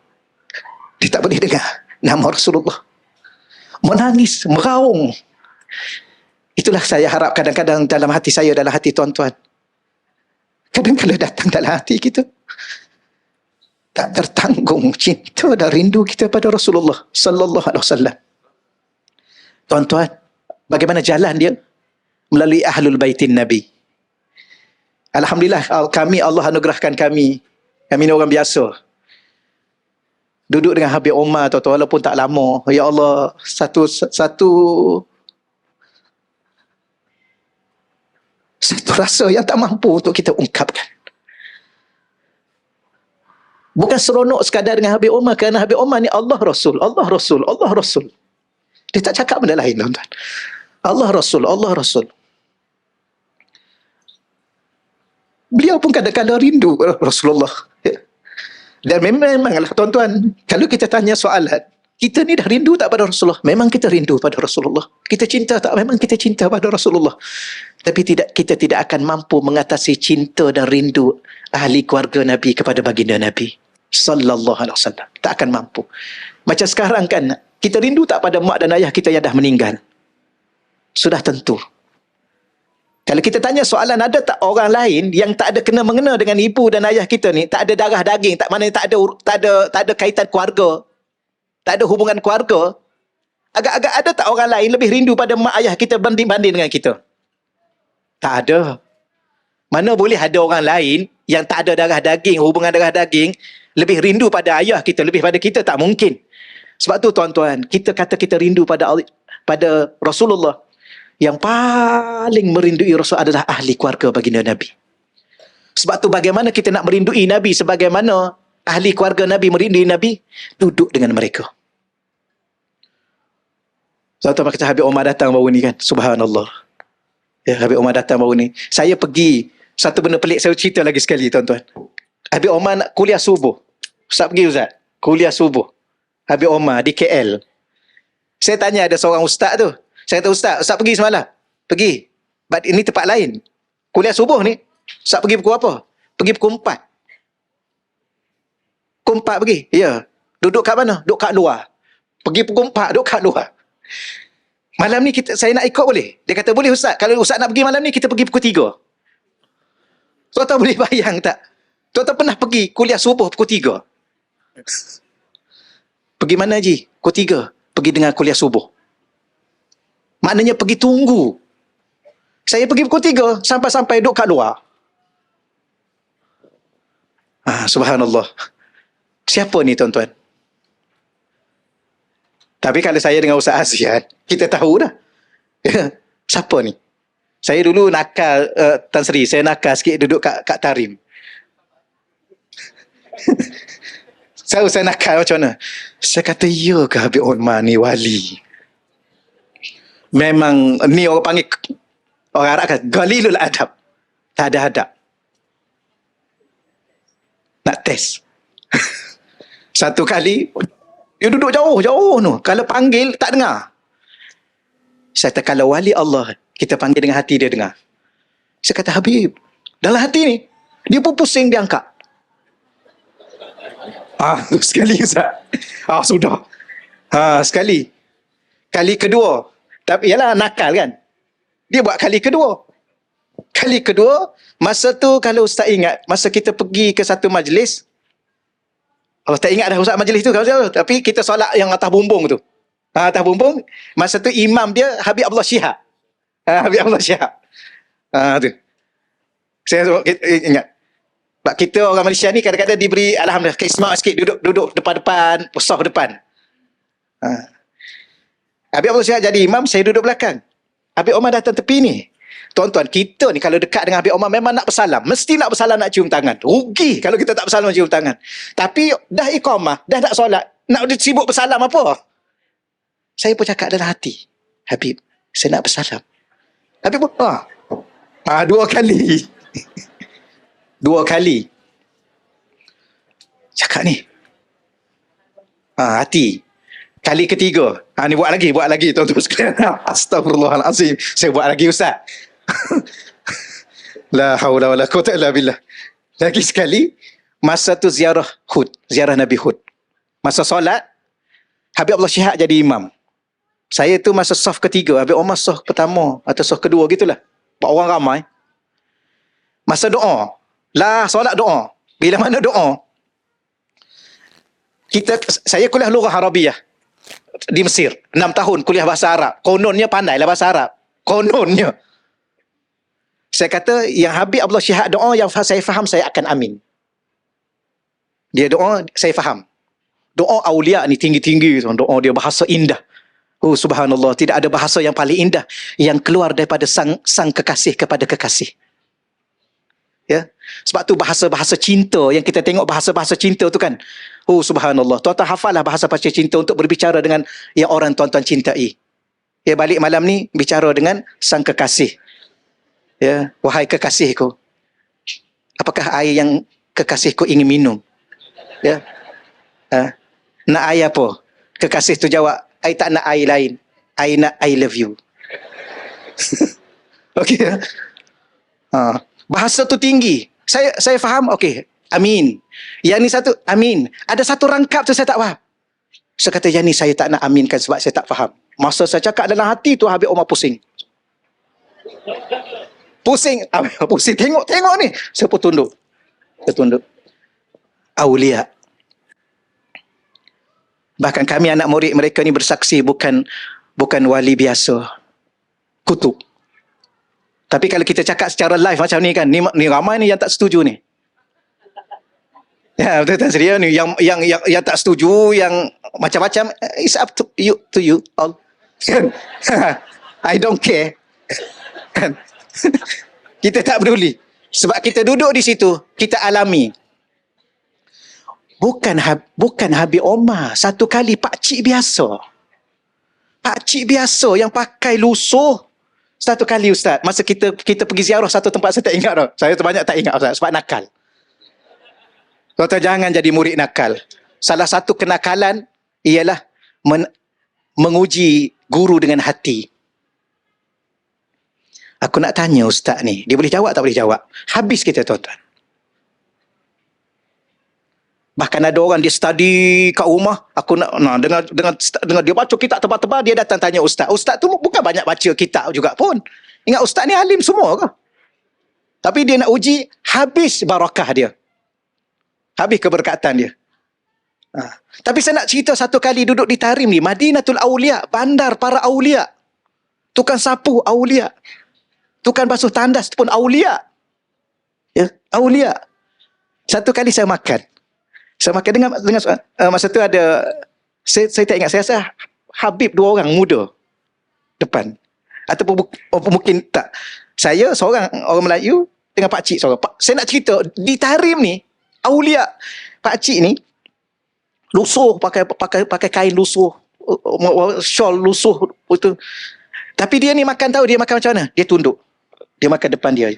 Dia tak boleh dengar nama Rasulullah. Menangis, meraung. Itulah saya harap kadang-kadang dalam hati saya, dalam hati tuan-tuan. Kadang-kadang datang dalam hati kita, tak tertanggung cinta dan rindu kita pada Rasulullah sallallahu alaihi wasallam. Tuan-tuan, bagaimana jalan dia? Melalui ahlul baitin Nabi. Alhamdulillah, Allah anugerahkan kami ni orang biasa. Duduk dengan Habib Omar, tuan-tuan, walaupun tak lama. Ya Allah, satu rasa yang tak mampu untuk kita ungkapkan. Bukan seronok sekadar dengan Habib Omar, kerana Habib Omar ni Allah Rasul. Dia tak cakap benda lain, tuan-tuan. Allah Rasul. Beliau pun kadang-kadang rindu Rasulullah. Dan memanglah, tuan-tuan, kalau kita tanya soalan, Kita ni dah rindu tak pada Rasulullah? Memang kita rindu pada Rasulullah. Kita cinta tak? Memang kita cinta pada Rasulullah. Tapi kita tidak akan mampu mengatasi cinta dan rindu ahli keluarga Nabi kepada baginda Nabi sallallahu alaihi wasallam. Tak akan mampu. Macam sekarang kan, kita rindu tak pada mak dan ayah kita yang dah meninggal? Sudah tentu. Kalau kita tanya soalan, ada tak orang lain yang tak ada kena-mengena dengan ibu dan ayah kita ni, tak ada darah daging, maknanya tak ada kaitan keluarga, tak ada hubungan keluarga, agak-agak ada tak orang lain lebih rindu pada mak ayah kita banding dengan kita? Tak ada. Mana boleh ada orang lain yang tak ada darah daging, hubungan darah daging, lebih rindu pada ayah kita, lebih pada kita? Tak mungkin. Sebab tu tuan-tuan, kita kata kita rindu pada Rasulullah. Yang paling merindui Rasul adalah ahli keluarga baginda Nabi. Sebab tu bagaimana kita nak merindui Nabi sebagaimana ahli keluarga Nabi merindui Nabi? Duduk dengan mereka. Tuan-tuan, kata Habib Omar datang baru ni kan, subhanallah. Ya, Habib Omar datang baru ni. Saya pergi, satu benda pelik saya cerita lagi sekali tuan-tuan. Habib Omar nak kuliah subuh. Ustaz pergi Ustaz, kuliah subuh. Habib Omar di KL. Saya tanya ada seorang ustaz tu. Saya kata, Ustaz pergi semalam? Pergi. Ini tempat lain. Kuliah subuh ni. Ustaz pergi pukul apa? Pergi pukul 4. Pukul 4 pergi? Ya. Duduk kat mana? Duduk kat luar. Pergi pukul 4, duduk kat luar. Malam ni saya nak ikut boleh? Dia kata, boleh Ustaz. Kalau Ustaz nak pergi malam ni, kita pergi pukul 3. Tuan-tuan boleh bayang tak? Tuan-tuan pernah pergi kuliah subuh pukul 3? Pergi mana Haji? Pukul 3. Pergi dengan kuliah subuh. Maknanya pergi tunggu. Saya pergi pukul 3, sampai-sampai duduk kat luar. Subhanallah. Siapa ni tuan-tuan? Tapi kalau saya dengan Ustaz Azian, kita tahu dah. Siapa ni? Saya dulu nakal, Tan Sri, saya nakal sikit duduk kat Tarim. Saya nakal macam mana? Saya kata, ya ke Habib Omar ni wali? Memang ni orang panggil, orang Arab kan, Galilul Adab. Tak ada adab. Nak test. Satu kali, dia duduk jauh-jauh tu. Kalau panggil, tak dengar. Saya kata, kalau wali Allah, kita panggil dengan hati, dia dengar. Saya kata, Habib, dalam hati ni, dia pun pusing, dia angkat. Sekali Ustaz. Sudah. Sekali. Kali kedua. Tapi yalah nakal kan. Dia buat kali kedua. Kali kedua, masa tu kalau Ustaz ingat, masa kita pergi ke satu majlis, tak ingat dah Ustaz majlis tu, tapi kita solat yang atas bumbung tu. Atas bumbung, masa tu imam dia Habib Abdullah Shihab. Habib Abdullah Shihab. Tu. Saya ingat. Sebab kita orang Malaysia ni kadang-kadang diberi alhamdulillah kismat sikit, duduk depan-depan, saf depan. Habib Abdullah Shihab jadi imam, saya duduk belakang. Habib Omar datang tepi ni. Tuan-tuan, kita ni kalau dekat dengan Habib Omar memang nak bersalam. Mesti nak bersalam, nak cium tangan. Rugi kalau kita tak bersalam, cium tangan. Tapi dah iqamah, dah nak solat, nak sibuk bersalam apa? Saya pun cakap dalam hati, Habib, saya nak bersalam. Habib pun, dua kali. Dua kali. Cakap ni. Hati. Kali ketiga. Ni buat lagi tuan-tuan sekalian. Astagfirullahalazim. Saya buat lagi Ustaz. La haula wala quwwata illa billah. Lagi sekali, masa tu ziarah Hud, ziarah Nabi Hud. Masa solat, Habib Abdullah Shihab jadi imam. Saya tu masa saf ketiga, Habib Omar saf pertama atau saf kedua gitulah. Buat orang ramai. Masa doa, solat doa. Bila mana doa? Saya kuliah Lughah Arabiyah di Mesir, 6 tahun kuliah bahasa Arab. Kononnya pandailah bahasa Arab. Kononnya. Saya kata, yang Habib Abdullah Shihab doa yang saya faham, saya akan amin. Dia doa, saya faham. Doa awliya ni tinggi-tinggi. Doa dia bahasa indah. Subhanallah, tidak ada bahasa yang paling indah yang keluar daripada sang kekasih kepada kekasih. Ya. Sebab tu bahasa-bahasa cinta yang kita tengok, bahasa-bahasa cinta tu kan. Subhanallah. Tuan-tuan hafallah bahasa-bahasa cinta untuk berbicara dengan yang orang tuan-tuan cintai. Ya, balik malam ni bicara dengan sang kekasih. Ya, wahai kekasihku, apakah air yang kekasihku ingin minum? Ya. Nak air apa? Kekasih tu jawab, I tak nak I lain. I nak I love you. Okey. Bahasa tu tinggi. Saya faham, okey. Amin. Yang ni satu, amin. Ada satu rangkap tu saya tak faham. Saya kata, yang ni saya tak nak aminkan sebab saya tak faham. Masa saya cakap dalam hati tu, Habib Omar pusing. Pusing. Tengok ni. Saya pun tunduk. Aulia. Bahkan kami anak murid mereka ni bersaksi bukan wali biasa. Kutub. Tapi kalau kita cakap secara live macam ni kan, ni ramai ni yang tak setuju ni. Ya, betul tak serius ni yang tak setuju, yang macam-macam, it's up to you all. I don't care. Kan? Kita tak peduli. Sebab kita duduk di situ, kita alami. Bukan Habib Omar. Satu kali pakcik biasa. Pakcik biasa yang pakai lusuh. Satu kali Ustaz, masa kita pergi ziarah satu tempat, saya tak ingat dah. Saya terbanyak tak ingat Ustaz, sebab nakal. Tuan-tuan jangan jadi murid nakal. Salah satu kenakalan ialah menguji guru dengan hati. Aku nak tanya Ustaz ni, dia boleh jawab tak boleh jawab? Habis kita tuan-tuan. Bahkan ada orang dia study kat rumah, aku nak dengan dia baca kitab tebal-tebal, dia datang tanya Ustaz. Ustaz tu bukan banyak baca kitab juga pun. Ingat Ustaz ni alim semua ke? Tapi dia nak uji, habis barakah dia. Habis keberkatan dia. Tapi saya nak cerita satu kali duduk di Tarim ni, Madinatul Aulia, bandar para aulia. Tukang sapu aulia. Tukang basuh tandas pun aulia. Ya, aulia. Satu kali saya makan dengan masa tu ada, saya tak ingat, saya rasa Habib dua orang muda depan. Ataupun mungkin tak. Saya seorang orang Melayu dengan pakcik seorang. Saya nak cerita, di Tarim ni, aulia, pakcik ni, lusuh, pakai kain lusuh, shawl lusuh. Itu. Tapi dia ni makan, tahu dia makan macam mana? Dia tunduk. Dia makan depan dia.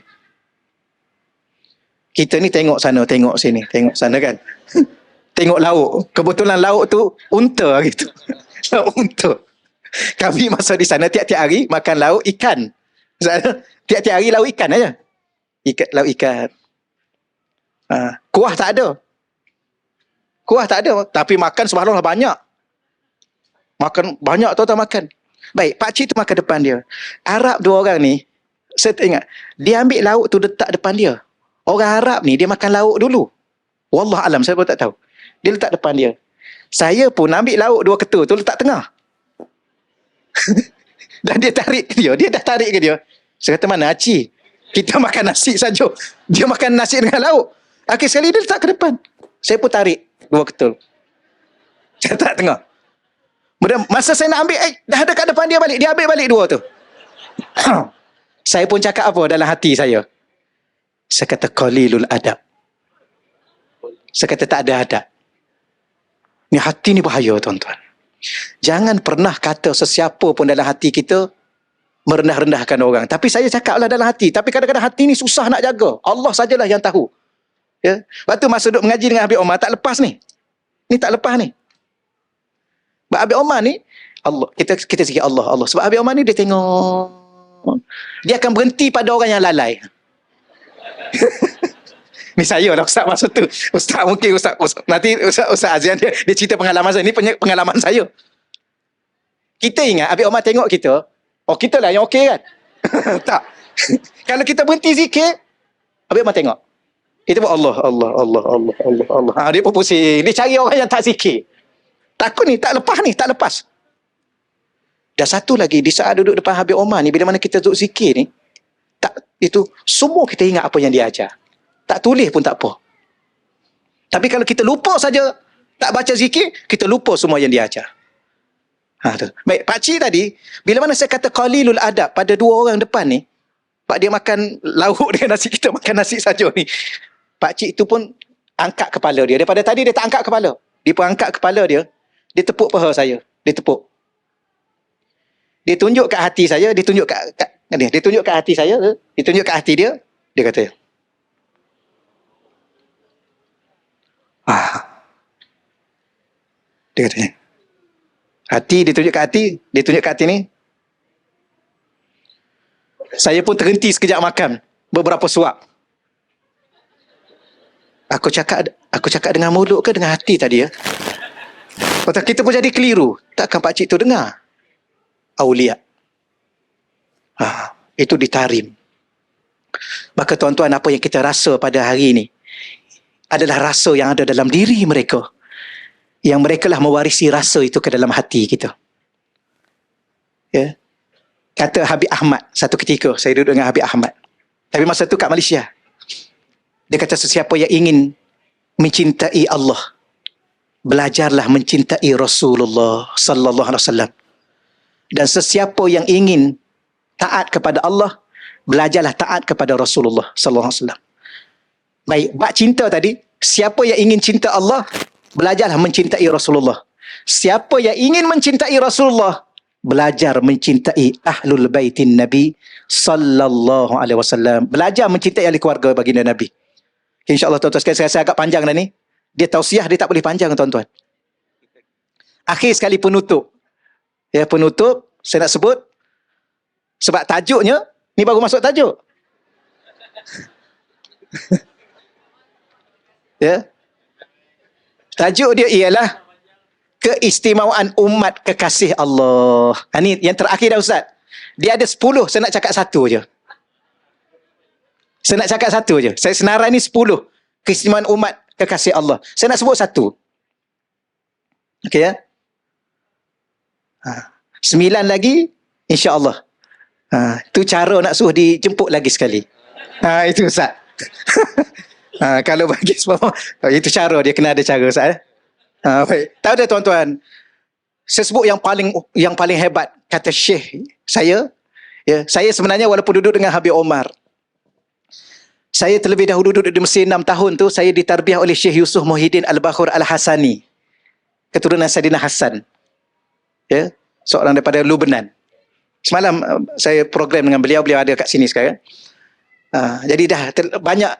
Kita ni tengok sana, tengok sini, tengok sana kan. Tengok lauk. Kebetulan lauk tu unta gitu. Lauk unta. Kami masa di sana tiap-tiap hari makan lauk ikan. Tiap-tiap hari lauk ikan aja. Lauk ikan. Kuah tak ada. Tapi makan subhanallah banyak. Makan banyak tuan-tuan makan. Baik, pakcik tu makan depan dia. Arab dua orang ni, saya tak ingat, dia ambil lauk tu letak depan dia. Orang Arab ni, dia makan lauk dulu. Wallah alam, saya pun tak tahu. Dia letak depan dia. Saya pun ambil lauk dua ketul tu letak tengah. Dan dia tarik ke dia. Dia dah tarik ke dia. Saya kata, mana Acik? Kita makan nasi saja. Dia makan nasi dengan lauk. Akhir sekali dia letak ke depan. Saya pun tarik dua ketul. Saya letak tengah. Masa saya nak ambil, dah dekat depan dia balik. Dia ambil balik dua tu. Saya pun cakap apa dalam hati saya? Saya kata, qalilul adab. Saya kata, tak ada adab. Ni hati ni bahaya tuan-tuan. Jangan pernah kata sesiapa pun dalam hati kita merendah-rendahkan orang. Tapi saya cakaplah dalam hati. Tapi kadang-kadang hati ni susah nak jaga. Allah sajalah yang tahu. Ya. Lepas tu masa duduk mengaji dengan Habib Omar, tak lepas ni. Ni tak lepas ni. Sebab Habib Omar ni, Allah, kita sikit Allah. Sebab Habib Omar ni dia tengok. Dia akan berhenti pada orang yang lalai. Ni saya lah Ustaz masa tu. Ustaz mungkin Ustaz nanti Ustaz Azian dia cerita pengalaman saya. Ni pengalaman saya. Kita ingat Habib Omar tengok kita, oh kita lah yang okey kan. Tak. Kalau kita berhenti zikir, Habib Omar tengok. Kita buat Allah. Dia pun pusing. Dia cari orang yang tak zikir. Takut ni, tak lepas. Dan satu lagi, di saat duduk depan Habib Omar ni, bila mana kita duduk zikir ni, itu semua kita ingat apa yang dia ajar. Tak tulis pun tak apa. Tapi kalau kita lupa saja, tak baca zikir, kita lupa semua yang dia ajar. Tu. Baik, pakcik tadi, bila mana saya kata qalilul adab pada dua orang depan ni, pak dia makan lauk dengan nasi, kita makan nasi saja ni. Pakcik tu pun angkat kepala dia. Daripada tadi dia tak angkat kepala. Dia pun angkat kepala dia, dia tepuk paha saya. Dia tepuk. Dia tunjuk kat hati saya, dia tunjuk kat hati saya, dia tunjuk kat hati dia, dia kata, dia katanya, Hati, dia tunjuk kat hati. Dia tunjuk kat hati ni. Saya pun terhenti sekejap makan. Beberapa suap. Aku cakap dengan mulut ke dengan hati tadi ya? Kata kita pun jadi keliru. Takkan pakcik tu dengar? Aulia. Itu ditarim. Maka tuan-tuan, apa yang kita rasa pada hari ini adalah rasa yang ada dalam diri mereka. Yang mereka lah mewarisi rasa itu ke dalam hati kita. Ya. Kata Habib Ahmad, satu ketika saya duduk dengan Habib Ahmad. Tapi masa tu kat Malaysia. Dia kata sesiapa yang ingin mencintai Allah, belajarlah mencintai Rasulullah sallallahu alaihi wasallam. Dan sesiapa yang ingin taat kepada Allah, belajarlah taat kepada Rasulullah sallallahu alaihi wasallam. Baik, bab cinta tadi, siapa yang ingin cinta Allah, belajarlah mencintai Rasulullah. Siapa yang ingin mencintai Rasulullah, belajar mencintai ahlul baitin Nabi sallallahu alaihi wasallam. Belajar mencintai ahli keluarga baginda Nabi. InsyaAllah tuan-tuan sekalian, saya agak panjang dah ni. Dia tausiah, dia tak boleh panjang tuan-tuan. Akhir sekali penutup. Ya, penutup, saya nak sebut. Sebab tajuknya, ni baru masuk tajuk. Ya. Tajuk dia ialah keistimewaan umat kekasih Allah. Ini yang terakhir dah Ustaz. Dia ada 10, saya nak cakap satu je. Saya nak cakap satu je. Saya senarai ni 10. Keistimewaan umat kekasih Allah. Saya nak sebut satu. Okey ya. 9 lagi, insya-Allah. Itu cara nak suruh dijemput lagi sekali. Itu Ustaz. Kalau bagi semua, itu cara dia, kena ada cara Ustaz. Baik. Tahu dah tuan-tuan, saya sebut yang paling hebat, kata Syekh saya. Ya, saya sebenarnya walaupun duduk dengan Habib Omar, saya terlebih dahulu duduk di Mesir 6 tahun tu, saya ditarbiah oleh Syekh Yusuf Muhyiddin Al-Bakhur Al-Hasani, keturunan Saidina Hassan. Ya, seorang daripada Lubnan. Semalam saya program dengan beliau ada kat sini sekarang. Jadi dah banyak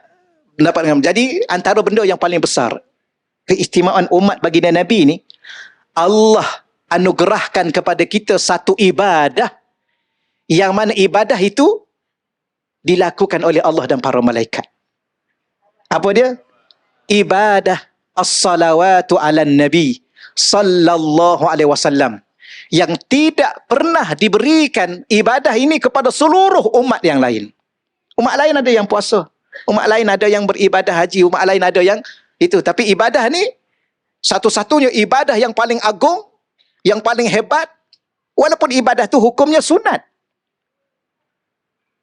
mendapat dengan. Jadi antara benda yang paling besar, keistimewaan umat baginda Nabi ni, Allah anugerahkan kepada kita satu ibadah, yang mana ibadah itu dilakukan oleh Allah dan para malaikat. Apa dia? Ibadah as-salawatu ala nabi sallallahu alaihi wasallam, yang tidak pernah diberikan ibadah ini kepada seluruh umat yang lain. Umat lain ada yang puasa, umat lain ada yang beribadah haji, umat lain ada yang itu. Tapi ibadah ni satu-satunya ibadah yang paling agung, yang paling hebat, walaupun ibadah tu hukumnya sunat.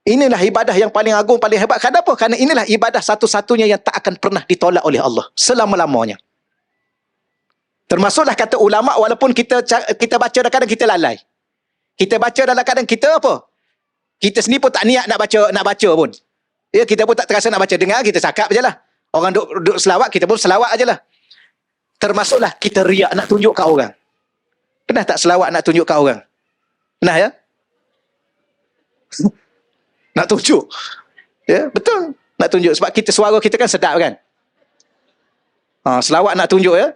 Inilah ibadah yang paling agung, paling hebat. Kenapa? Kerana inilah ibadah satu-satunya yang tak akan pernah ditolak oleh Allah selama-lamanya. Termasuklah kata ulama, walaupun kita baca kadang-kadang kita lalai. Kita baca dalam kadang kita apa? Kita sendiri pun tak niat nak baca pun. Ya, kita pun tak terasa nak baca. Dengar, kita cakap je lah. Orang duk selawat, kita pun selawat je lah. Termasuklah kita riak nak tunjuk kat orang. Pernah tak selawat nak tunjuk kat orang? Pernah ya? Nak tunjuk. Ya, betul. Nak tunjuk. Sebab suara kita kan sedap kan? Selawat nak tunjuk ya?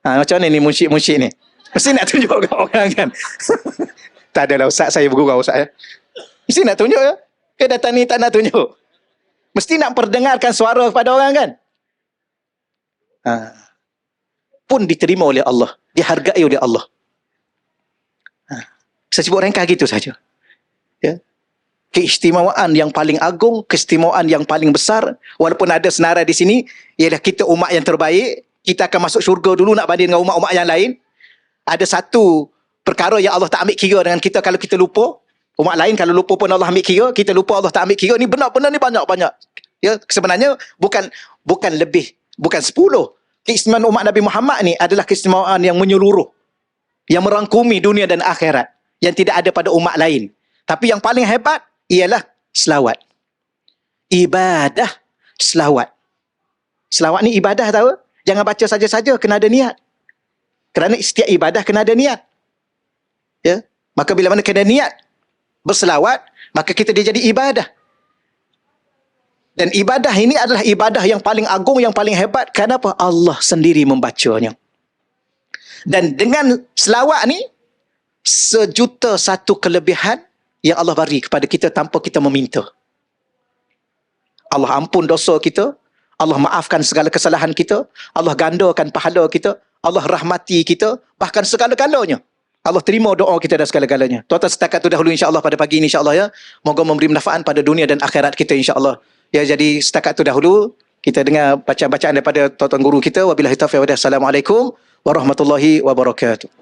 Macam mana ni munsyid-munsyid ni? Mesti nak tunjuk kat orang kan? Tak adalah Ustaz, saya bergurau Ustaz ya. Mesti nak tunjuk ya? Ke datang ni tak nak tunjuk? Mesti nak perdengarkan suara kepada orang kan? Pun diterima oleh Allah. Dihargai oleh Allah. Saya sebut ringkas gitu saja. Ya. Keistimewaan yang paling agung, keistimewaan yang paling besar, walaupun ada senarai di sini, ialah kita umat yang terbaik, kita akan masuk syurga dulu nak banding dengan umat-umat yang lain. Ada satu perkara yang Allah tak ambil kira dengan kita kalau kita lupa. Umat lain kalau lupa pun Allah ambil kira, kita lupa Allah tak ambil kira. Ni benar-benar ni banyak-banyak. Ya, sebenarnya bukan 10. Keistimewaan umat Nabi Muhammad ni adalah keistimewaan yang menyeluruh, yang merangkumi dunia dan akhirat, yang tidak ada pada umat lain. Tapi yang paling hebat ialah selawat. Ibadah selawat. Selawat ni ibadah tahu? Jangan baca saja-saja, kena ada niat. Kerana setiap ibadah kena ada niat. Ya, maka bila mana kena niat berselawat, maka kita dia jadi ibadah. Dan ibadah ini adalah ibadah yang paling agung, yang paling hebat. Kenapa? Allah sendiri membacanya. Dan dengan selawat ni, sejuta satu kelebihan yang Allah beri kepada kita tanpa kita meminta. Allah ampun dosa kita, Allah maafkan segala kesalahan kita, Allah gandakan pahala kita, Allah rahmati kita, bahkan segala-galanya. Allah terima doa kita dan segala-galanya. Tuan-tuan, setakat itu dahulu insya-Allah pada pagi ini insya-Allah ya. Moga memberi manfaat pada dunia dan akhirat kita insya-Allah. Ya, jadi setakat itu dahulu kita dengar bacaan-bacaan daripada tuan-tuan guru kita. Wabillahi taufiq wal hidayah. Assalamualaikum warahmatullahi wabarakatuh.